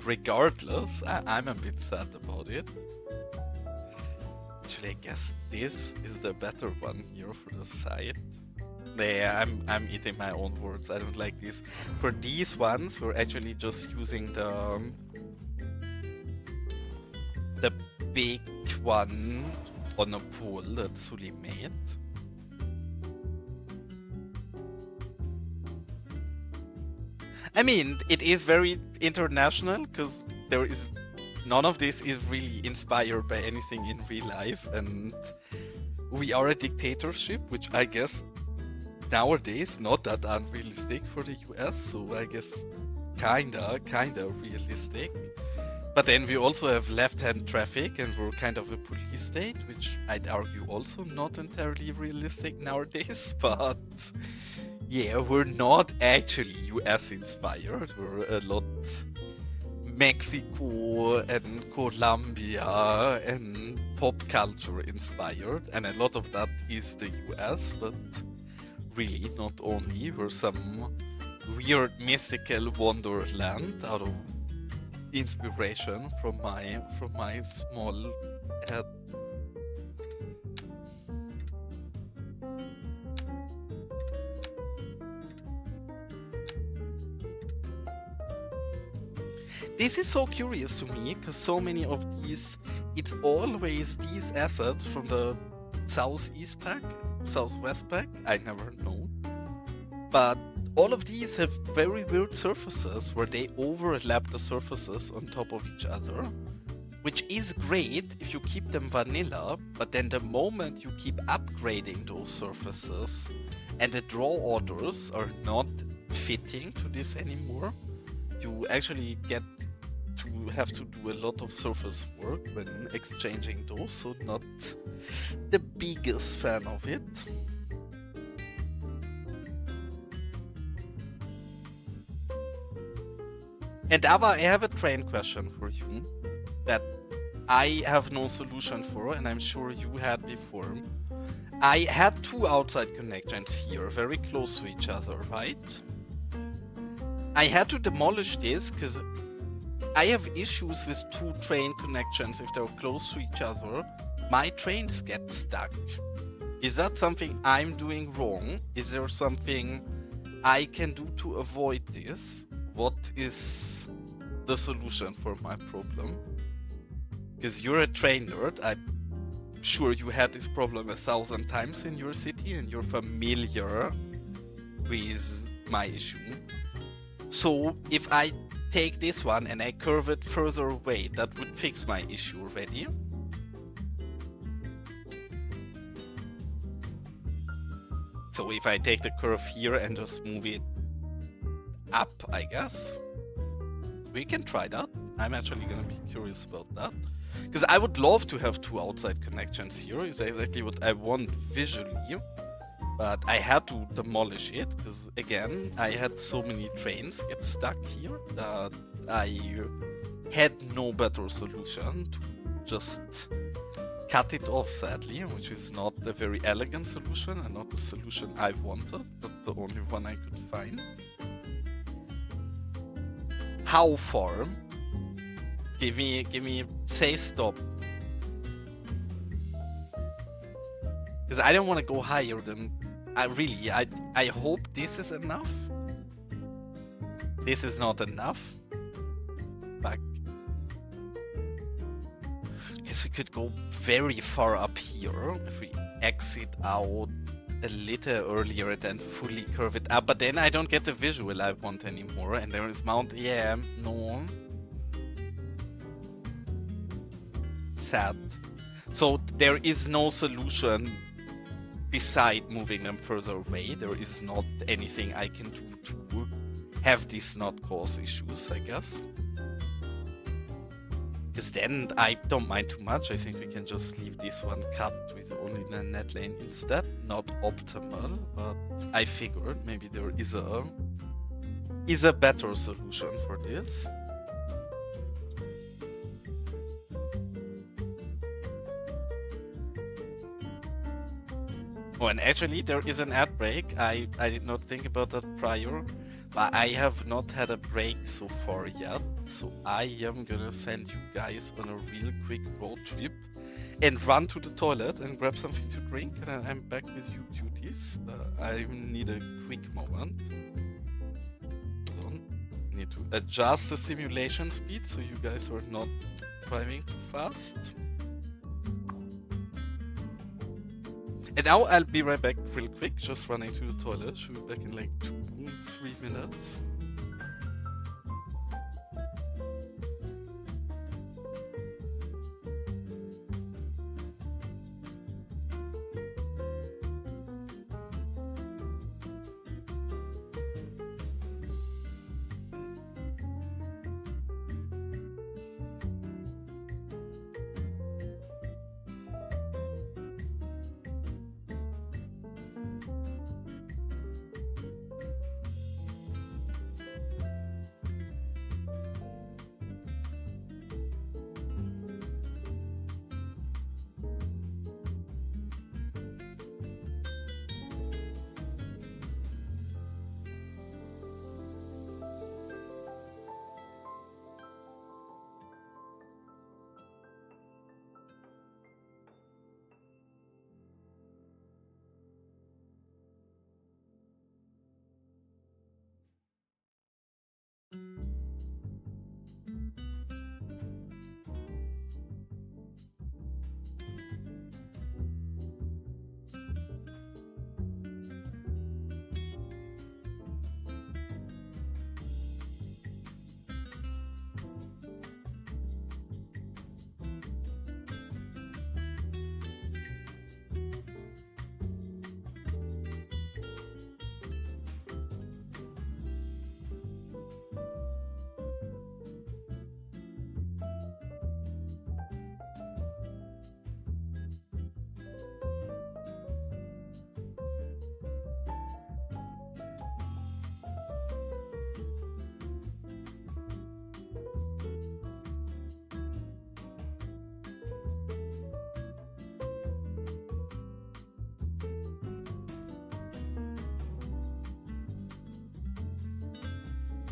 regardless, I'm a bit sad about it. Actually, I guess this is the better one here for the side. Yeah, I'm eating my own words, I don't like this. For these ones, we're actually just using the big one on a pole that Sully made. I mean, it is very international because there is none of this is really inspired by anything in real life, and we are a dictatorship, which I guess nowadays not that unrealistic for the US, so I guess kinda realistic. But then we also have left-hand traffic and we're kind of a police state, which I'd argue also not entirely realistic nowadays, but yeah, we're not actually US inspired. We're a lot Mexico and Colombia and pop culture inspired, and a lot of that is the US, but really not only. We're some weird mystical wonderland out of inspiration from my small head. This is so curious to me, because so many of these, it's always these assets from the southeast pack, southwest pack, I never know. But all of these have very weird surfaces where they overlap the surfaces on top of each other, which is great if you keep them vanilla, but then the moment you keep upgrading those surfaces and the draw orders are not fitting to this anymore, you actually get to have to do a lot of surface work when exchanging those, so not the biggest fan of it. And Ava, I have a train question for you that I have no solution for, and I'm sure you had before. I had two outside connections here, very close to each other, right? I had to demolish this because I have issues with two train connections if they're close to each other. My trains get stuck. Is that something I'm doing wrong? Is there something I can do to avoid this? What is the solution for my problem? Because you're a train nerd, I'm sure you had this problem 1,000 times in your city and you're familiar with my issue. So if I take this one and I curve it further away, that would fix my issue already. So if I take the curve here and just move it up, I guess. We can try that. I'm actually gonna be curious about that. Because I would love to have two outside connections here. It's exactly what I want visually. But I had to demolish it because, again, I had so many trains get stuck here that I had no better solution to just cut it off, sadly, which is not a very elegant solution and not the solution I wanted, but the only one I could find. How far? Give me, say stop. Because I don't want to go higher than, I hope this is enough. This is not enough. Back. Guess we could go very far up here if we exit out a little earlier than fully curve it up, but then I don't get the visual I want anymore, and there is Mount, yeah, no. Sad. So there is no solution beside moving them further away. There is not anything I can do to have this not cause issues, I guess. Because then I don't mind too much. I think we can just leave this one cut with only the net lane instead. Not optimal, but I figured maybe there is a better solution for this. Oh, and actually there is an ad break. I did not think about that prior, but I have not had a break so far yet. So I am gonna send you guys on a real quick road trip and run to the toilet and grab something to drink, and then I'm back with you cuties. I need a quick moment. Hold on. Need to adjust the simulation speed so you guys are not driving too fast. And now I'll be right back real quick, just running to the toilet. Should be back in like 2-3 minutes.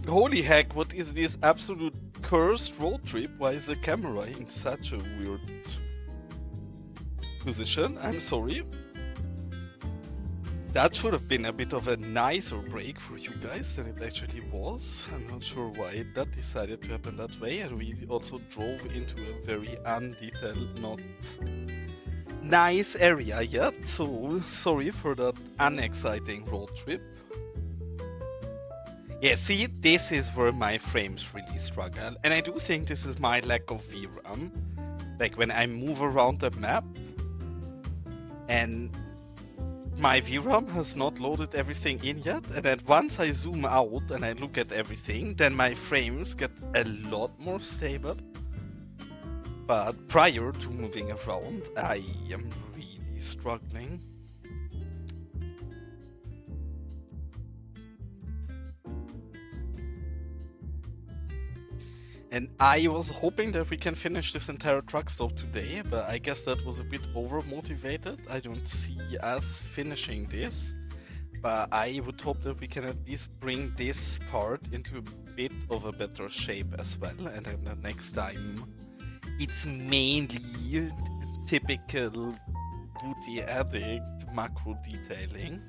Holy heck, what is this absolute cursed road trip? Why is the camera in such a weird position? I'm sorry. That should have been a bit of a nicer break for you guys than it actually was. I'm not sure why that decided to happen that way, and we also drove into a very undetailed, not nice area yet, so sorry for that unexciting road trip. Yeah, see, this is where my frames really struggle, and I do think this is my lack of VRAM. Like when I move around the map, and my VRAM has not loaded everything in yet, and then once I zoom out and I look at everything, then my frames get a lot more stable. But prior to moving around, I am really struggling. And I was hoping that we can finish this entire truck stop today, but I guess that was a bit over-motivated. I don't see us finishing this, but I would hope that we can at least bring this part into a bit of a better shape as well, and then the next time it's mainly typical booty addict macro detailing,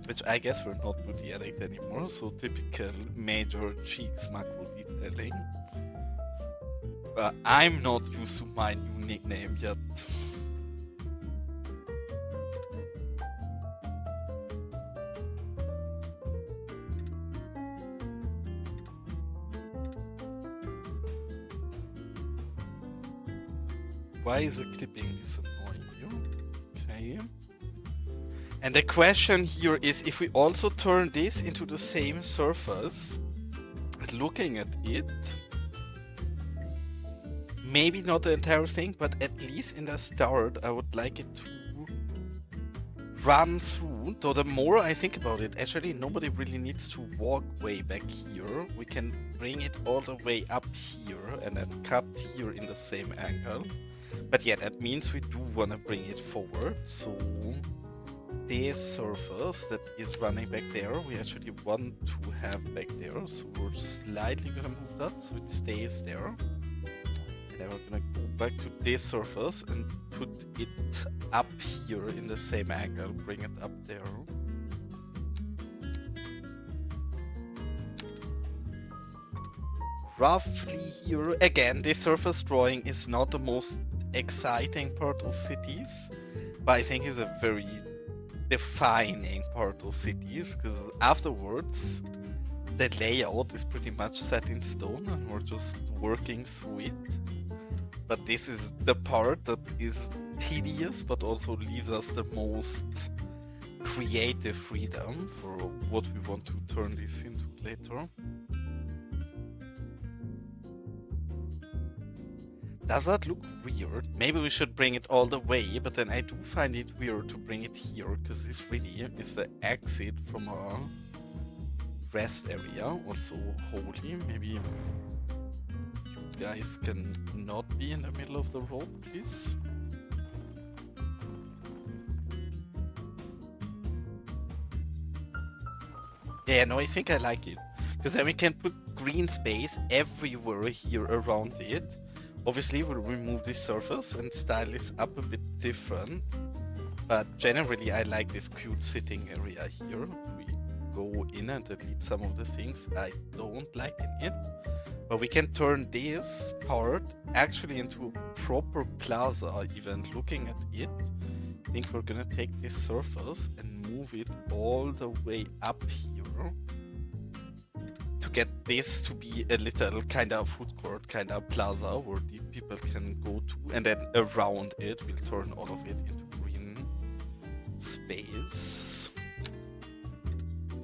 which I guess we're not booty addict anymore, so typical MayorCheeks macro detailing. But I'm not used to my new nickname yet. Why is the clipping this annoying you? Okay. And the question here is if we also turn this into the same surface, looking at it, maybe not the entire thing, but at least in the start, I would like it to run through. So the more I think about it, actually nobody really needs to walk way back here. We can bring it all the way up here and then cut here in the same angle. But yeah, that means we do want to bring it forward. So this surface that is running back there, we actually want to have back there. So we're slightly gonna move that so it stays there. Then we're gonna go back to this surface and put it up here in the same angle, bring it up there. Roughly here, again, this surface drawing is not the most exciting part of Cities, but I think is a very defining part of Cities, because afterwards the layout is pretty much set in stone and we're just working through it. But this is the part that is tedious, but also leaves us the most creative freedom for what we want to turn this into later. Does that look weird? Maybe we should bring it all the way, but then I do find it weird to bring it here, because this really is the exit from our rest area. Also holy, maybe you guys can not be in the middle of the road, please. Yeah, no, I think I like it, because then we can put green space everywhere here around it. Obviously, we'll remove this surface and style this up a bit different, but generally I like this cute sitting area here. We go in and delete some of the things I don't like in it, but we can turn this part actually into a proper plaza. Even looking at it, I think we're gonna take this surface and move it all the way up here to get this to be a little kind of food court, kind of plaza where the people can go to, and then around it we'll turn all of it into green space.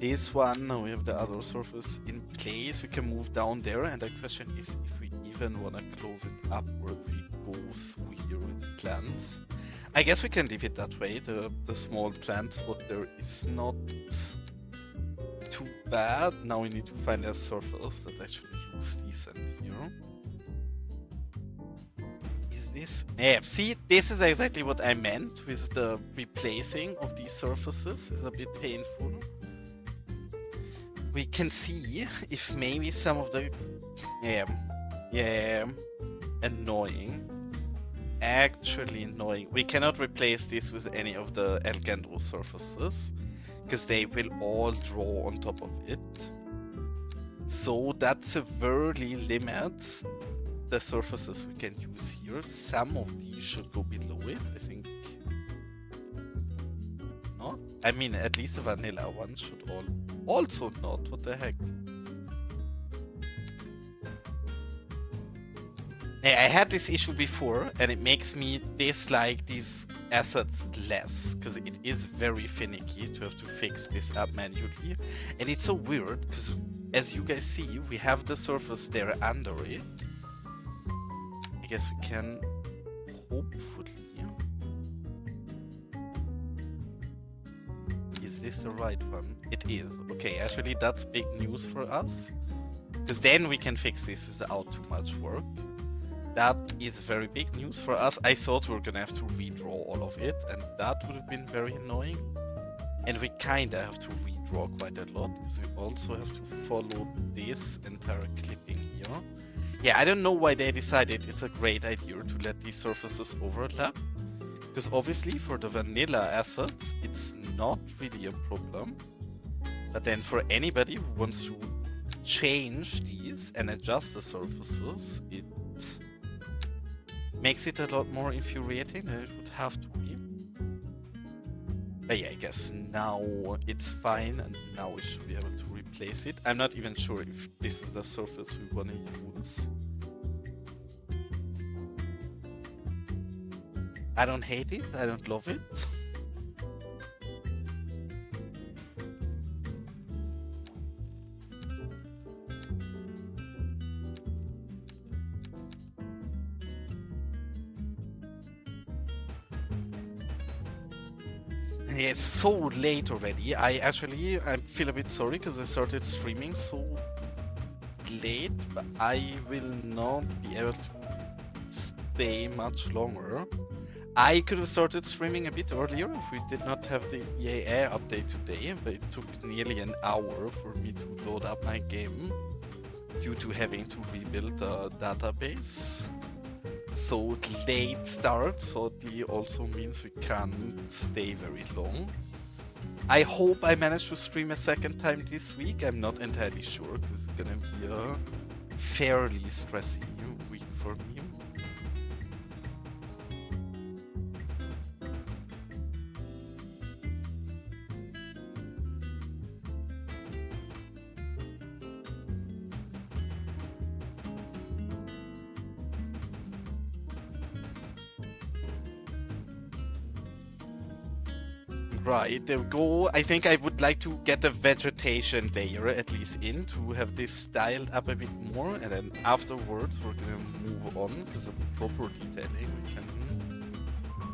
This one, now we have the other surface in place, we can move down there, and the question is if we even want to close it up or if we go through here with plants. I guess we can leave it that way, the small plant what there is not too bad. Now we need to find a surface that actually looks decent here. Is this? Yeah, see, this is exactly what I meant with the replacing of these surfaces. Is a bit painful. we can see if maybe some of the annoying, actually annoying. We cannot replace this with any of the Elgandro surfaces because they will all draw on top of it. So that severely limits the surfaces we can use here. Some of these should go below it, I think. No? I mean, at least the vanilla ones should all also not. What the heck? Yeah, I had this issue before, and it makes me dislike these assets less, because it is very finicky to have to fix this up manually. And it's so weird, because as you guys see, we have the surface there under it. I guess we can hopefully... Is this the right one? It is. Okay, actually that's big news for us, because then we can fix this without too much work. That is very big news for us. I thought we were gonna have to redraw all of it, and that would have been very annoying. And we kinda have to redraw quite a lot, because we also have to follow this entire clipping here. Yeah, I don't know why they decided it's a great idea to let these surfaces overlap. Because obviously for the vanilla assets, it's not really a problem. But then for anybody who wants to change these and adjust the surfaces, it makes it a lot more infuriating than it would have to be. But yeah, I guess now it's fine, and now we should be able to replace it. I'm not even sure if this is the surface we want to use. I don't hate it, I don't love it. Yeah, it's so late already. I feel a bit sorry because I started streaming so late, but I will not be able to stay much longer. I could have started streaming a bit earlier if we did not have the EA update today, but it took nearly an hour for me to load up my game due to having to rebuild the database. So late start, so it also means we can't stay very long. I hope I manage to stream a second time this week. I'm not entirely sure, because it's gonna be a fairly stressy week for me. Right, there we go. I think I would like to get a vegetation layer at least in to have this styled up a bit more, and then afterwards we're gonna move on because of proper detailing. We can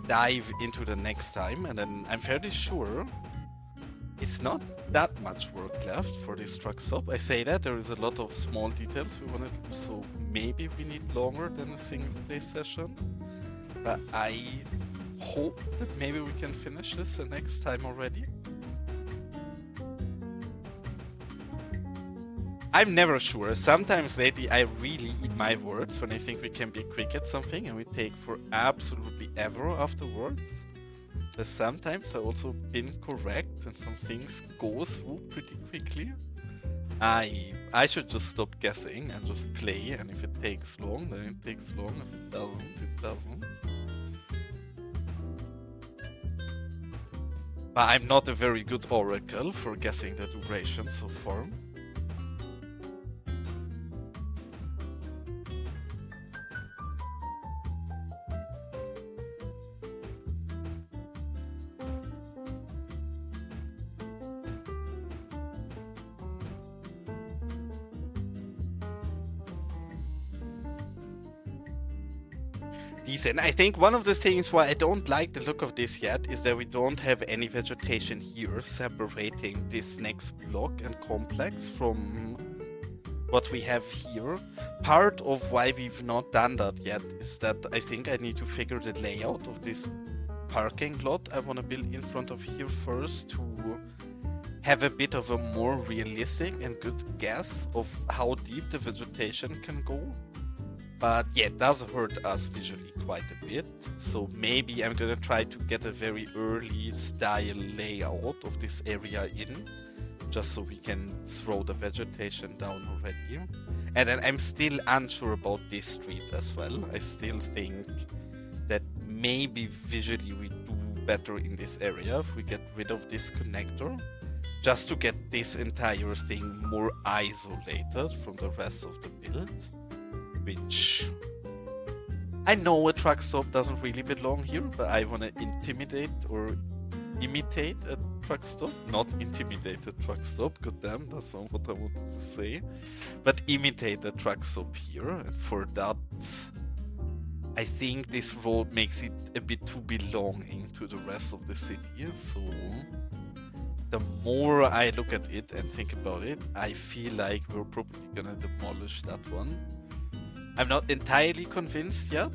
dive into the next time, and then I'm fairly sure it's not that much work left for this truck stop. I say that there is a lot of small details we want to do, so maybe we need longer than a single play session, but I hope that maybe we can finish this the next time already. I'm never sure. Sometimes lately I really eat my words when I think we can be quick at something and we take for absolutely ever afterwards. But sometimes I've also been correct and some things go through pretty quickly. I should just stop guessing and just play, and if it takes long, then it takes long. If it doesn't, it doesn't. But I'm not a very good oracle for guessing the duration so far. Decent. I think one of the things why I don't like the look of this yet is that we don't have any vegetation here separating this next block and complex from what we have here. Part of why we've not done that yet is that I think I need to figure the layout of this parking lot I want to build in front of here first to have a bit of a more realistic and good guess of how deep the vegetation can go. But yeah, it does hurt us visually quite a bit. So maybe I'm gonna try to get a very early style layout of this area in, just so we can throw the vegetation down already. And then I'm still unsure about this street as well. I still think that maybe visually we do better in this area if we get rid of this connector, just to get this entire thing more isolated from the rest of the build. Which I know a truck stop doesn't really belong here, but I want to intimidate or imitate a truck stop, not intimidate a truck stop. God damn, that's not what I wanted to say. But imitate a truck stop here, and for that, I think this road makes it a bit too belonging to the rest of the city. So the more I look at it and think about it, I feel like we're probably gonna demolish that one. I'm not entirely convinced yet,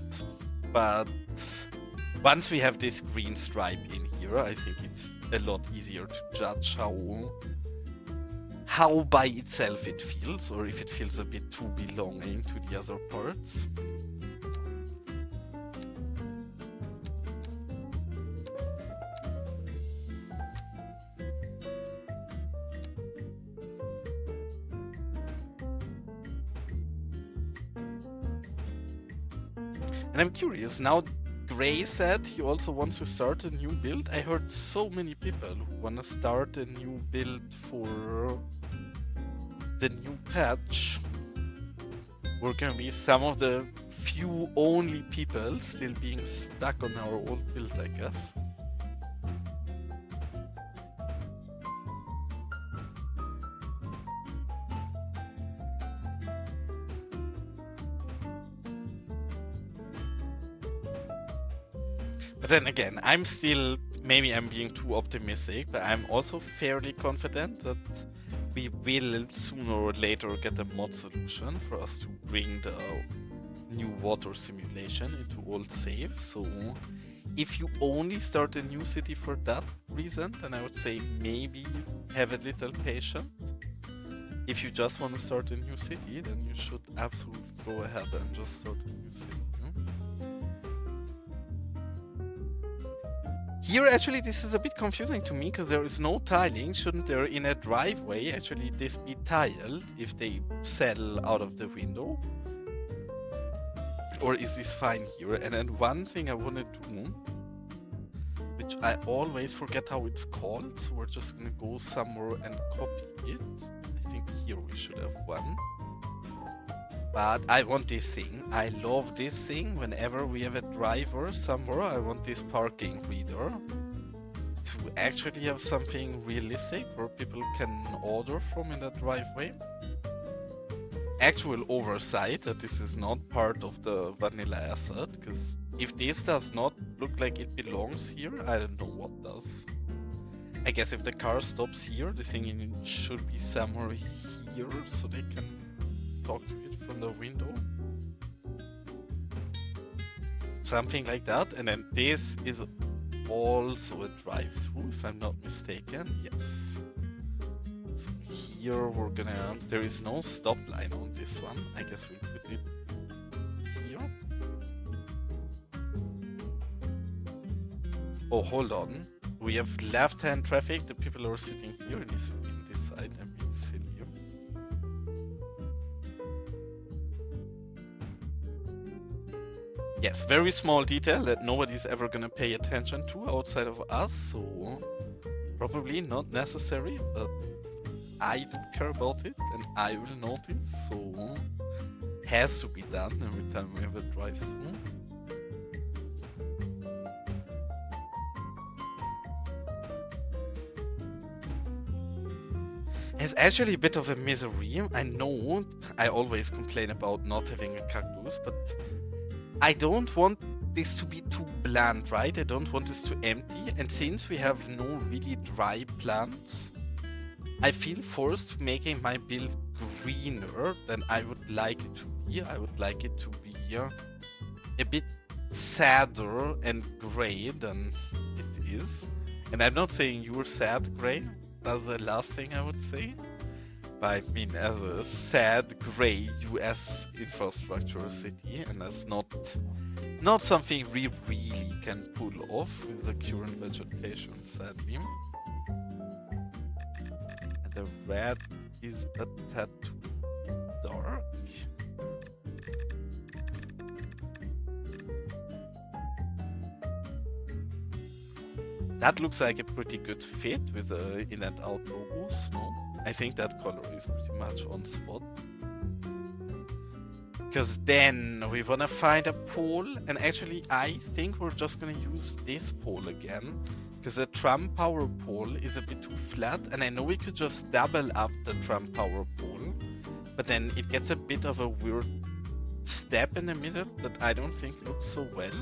but once we have this green stripe in here, I think it's a lot easier to judge how by itself it feels, or if it feels a bit too belonging to the other parts. And I'm curious, now Gray said he also wants to start a new build. I heard so many people who want to start a new build for the new patch. We're gonna be some of the few only people still being stuck on our old build, I guess. But then again, maybe I'm being too optimistic, but I'm also fairly confident that we will sooner or later get a mod solution for us to bring the new water simulation into old save. So if you only start a new city for that reason, then I would say maybe have a little patience. If you just want to start a new city, then you should absolutely go ahead and just start a new city. Here, actually, this is a bit confusing to me because there is no tiling. Shouldn't there, in a driveway, actually this be tiled if they sell out of the window? Or is this fine here? And then one thing I want to do, which I always forget how it's called, so we're just going to go somewhere and copy it. I think here we should have one. But I want this thing. I love this thing. Whenever we have a driver somewhere, I want this parking reader to actually have something realistic where people can order from in that driveway. Actual oversight that this is not part of the vanilla asset, because if this does not look like it belongs here, I don't know what does. I guess if the car stops here, the thing should be somewhere here so they can talk to it from the window. Something like that. And then this is also a drive-through, if I'm not mistaken. Yes. So here we're gonna... There is no stop line on this one. I guess we put it here. Oh, hold on. We have left-hand traffic. The people are sitting here and it's in this side. I'm being silly. Yes, very small detail that nobody's ever gonna pay attention to outside of us, so probably not necessary, but I do care about it and I will notice, so has to be done every time we have a drive-through. It's actually a bit of a misery. I know I always complain about not having a cactus, but I don't want this to be too bland, right? I don't want this to empty, and since we have no really dry plants, I feel forced to making my build greener than I would like it to be. I would like it to be a bit sadder and gray than it is. And I'm not saying you're sad, Gray. that's the last thing I would say. But I mean, as a sad, grey US infrastructure city, and that's not something we really can pull off with the current vegetation, sadly. And the red is a tad too dark. That looks like a pretty good fit with the in and out logos, no? I think that color is pretty much on spot. Because then we wanna find a pole, and actually I think we're just gonna use this pole again. Because the tram power pole is a bit too flat, and I know we could just double up the tram power pole, but then it gets a bit of a weird step in the middle that I don't think looks so well.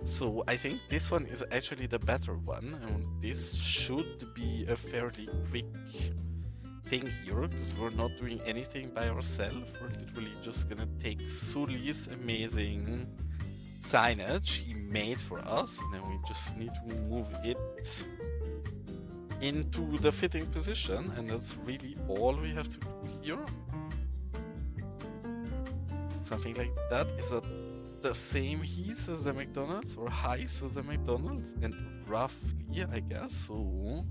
So I think this one is actually the better one, and this should be a fairly quick thing here, because we're not doing anything by ourselves. We're literally just gonna take Sully's amazing signage he made for us, and then we just need to move it into the fitting position, and that's really all we have to do here. Something like that. Is that the same height as the McDonald's, or height as the McDonald's? And roughly, I guess, so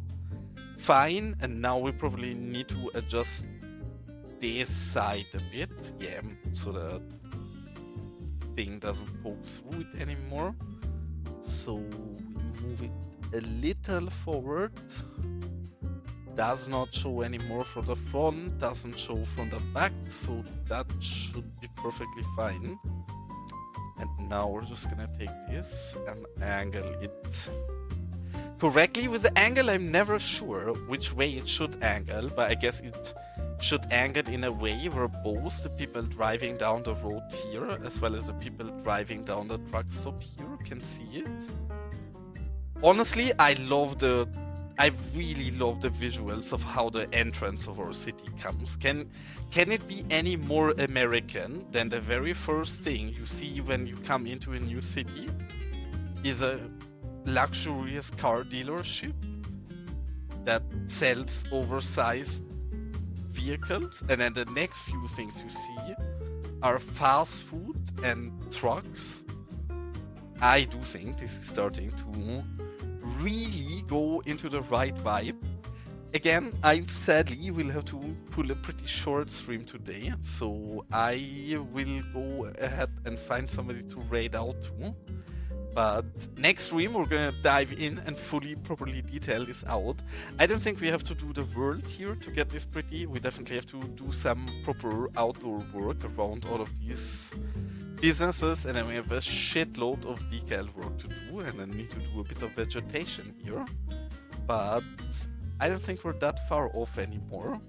fine. And now we probably need to adjust this side a bit, yeah, so that thing doesn't poke through it anymore. So we move it a little forward. Does not show anymore from the front, doesn't show from the back, so that should be perfectly fine. And now we're just gonna take this and angle it correctly. With the angle, I'm never sure which way it should angle, but I guess it should angle in a way where both the people driving down the road here, as well as the people driving down the truck stop here, can see it. Honestly, I really love the visuals of how the entrance of our city comes. Can it be any more American than the very first thing you see when you come into a new city is a luxurious car dealership that sells oversized vehicles, and then the next few things you see are fast food and trucks. I do think this is starting to really go into the right vibe. Again, I sadly will have to pull a pretty short stream today, so I will go ahead and find somebody to raid out to. But next stream we're gonna dive in and fully properly detail this out. I don't think we have to do the world here to get this pretty. We definitely have to do some proper outdoor work around all of these businesses, and then we have a shitload of decal work to do, and then need to do a bit of vegetation here. But I don't think we're that far off anymore.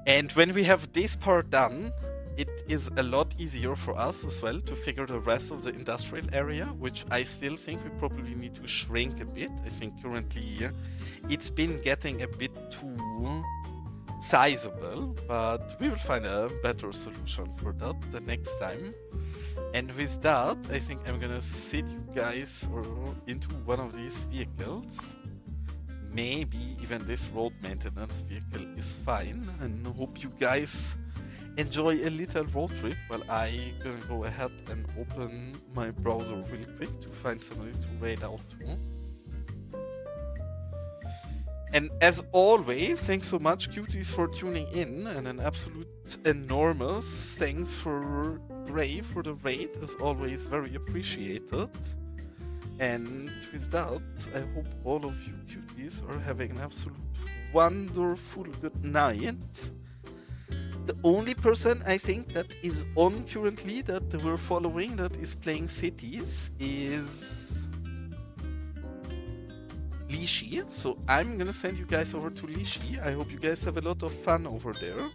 And when we have this part done, it is a lot easier for us as well to figure the rest of the industrial area, which I still think we probably need to shrink a bit. I think currently it's been getting a bit too sizable, but we will find a better solution for that the next time. And with that, I think I'm gonna sit you guys into one of these vehicles. Maybe even this road maintenance vehicle is fine, and hope you guys enjoy a little road trip while I gonna go ahead and open my browser really quick to find somebody to raid out to. And as always, thanks so much, cuties, for tuning in, and an absolute enormous thanks for Gray for the raid, as always, very appreciated. And with that, I hope all of you cuties are having an absolute wonderful good night. The only person I think that is on currently that we're following that is playing Cities is Lishi. So I'm gonna send you guys over to Lishi. I hope you guys have a lot of fun over there.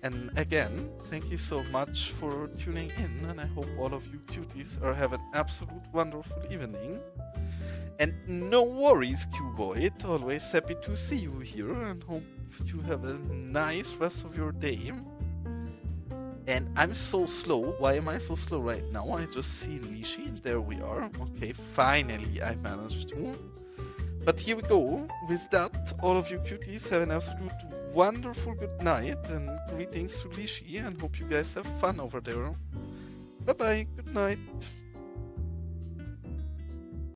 And again, thank you so much for tuning in, and I hope all of you cuties are having an absolute wonderful evening. And no worries, Q-Boyd, always happy to see you here, and hope you have a nice rest of your day. And I'm so slow. Why am I so slow right now? I just see Lishi, and there we are. Okay, finally I managed to But here we go. With that, all of you cuties have an absolute wonderful good night and greetings to Lishi and hope you guys have fun over there. Bye bye, good night.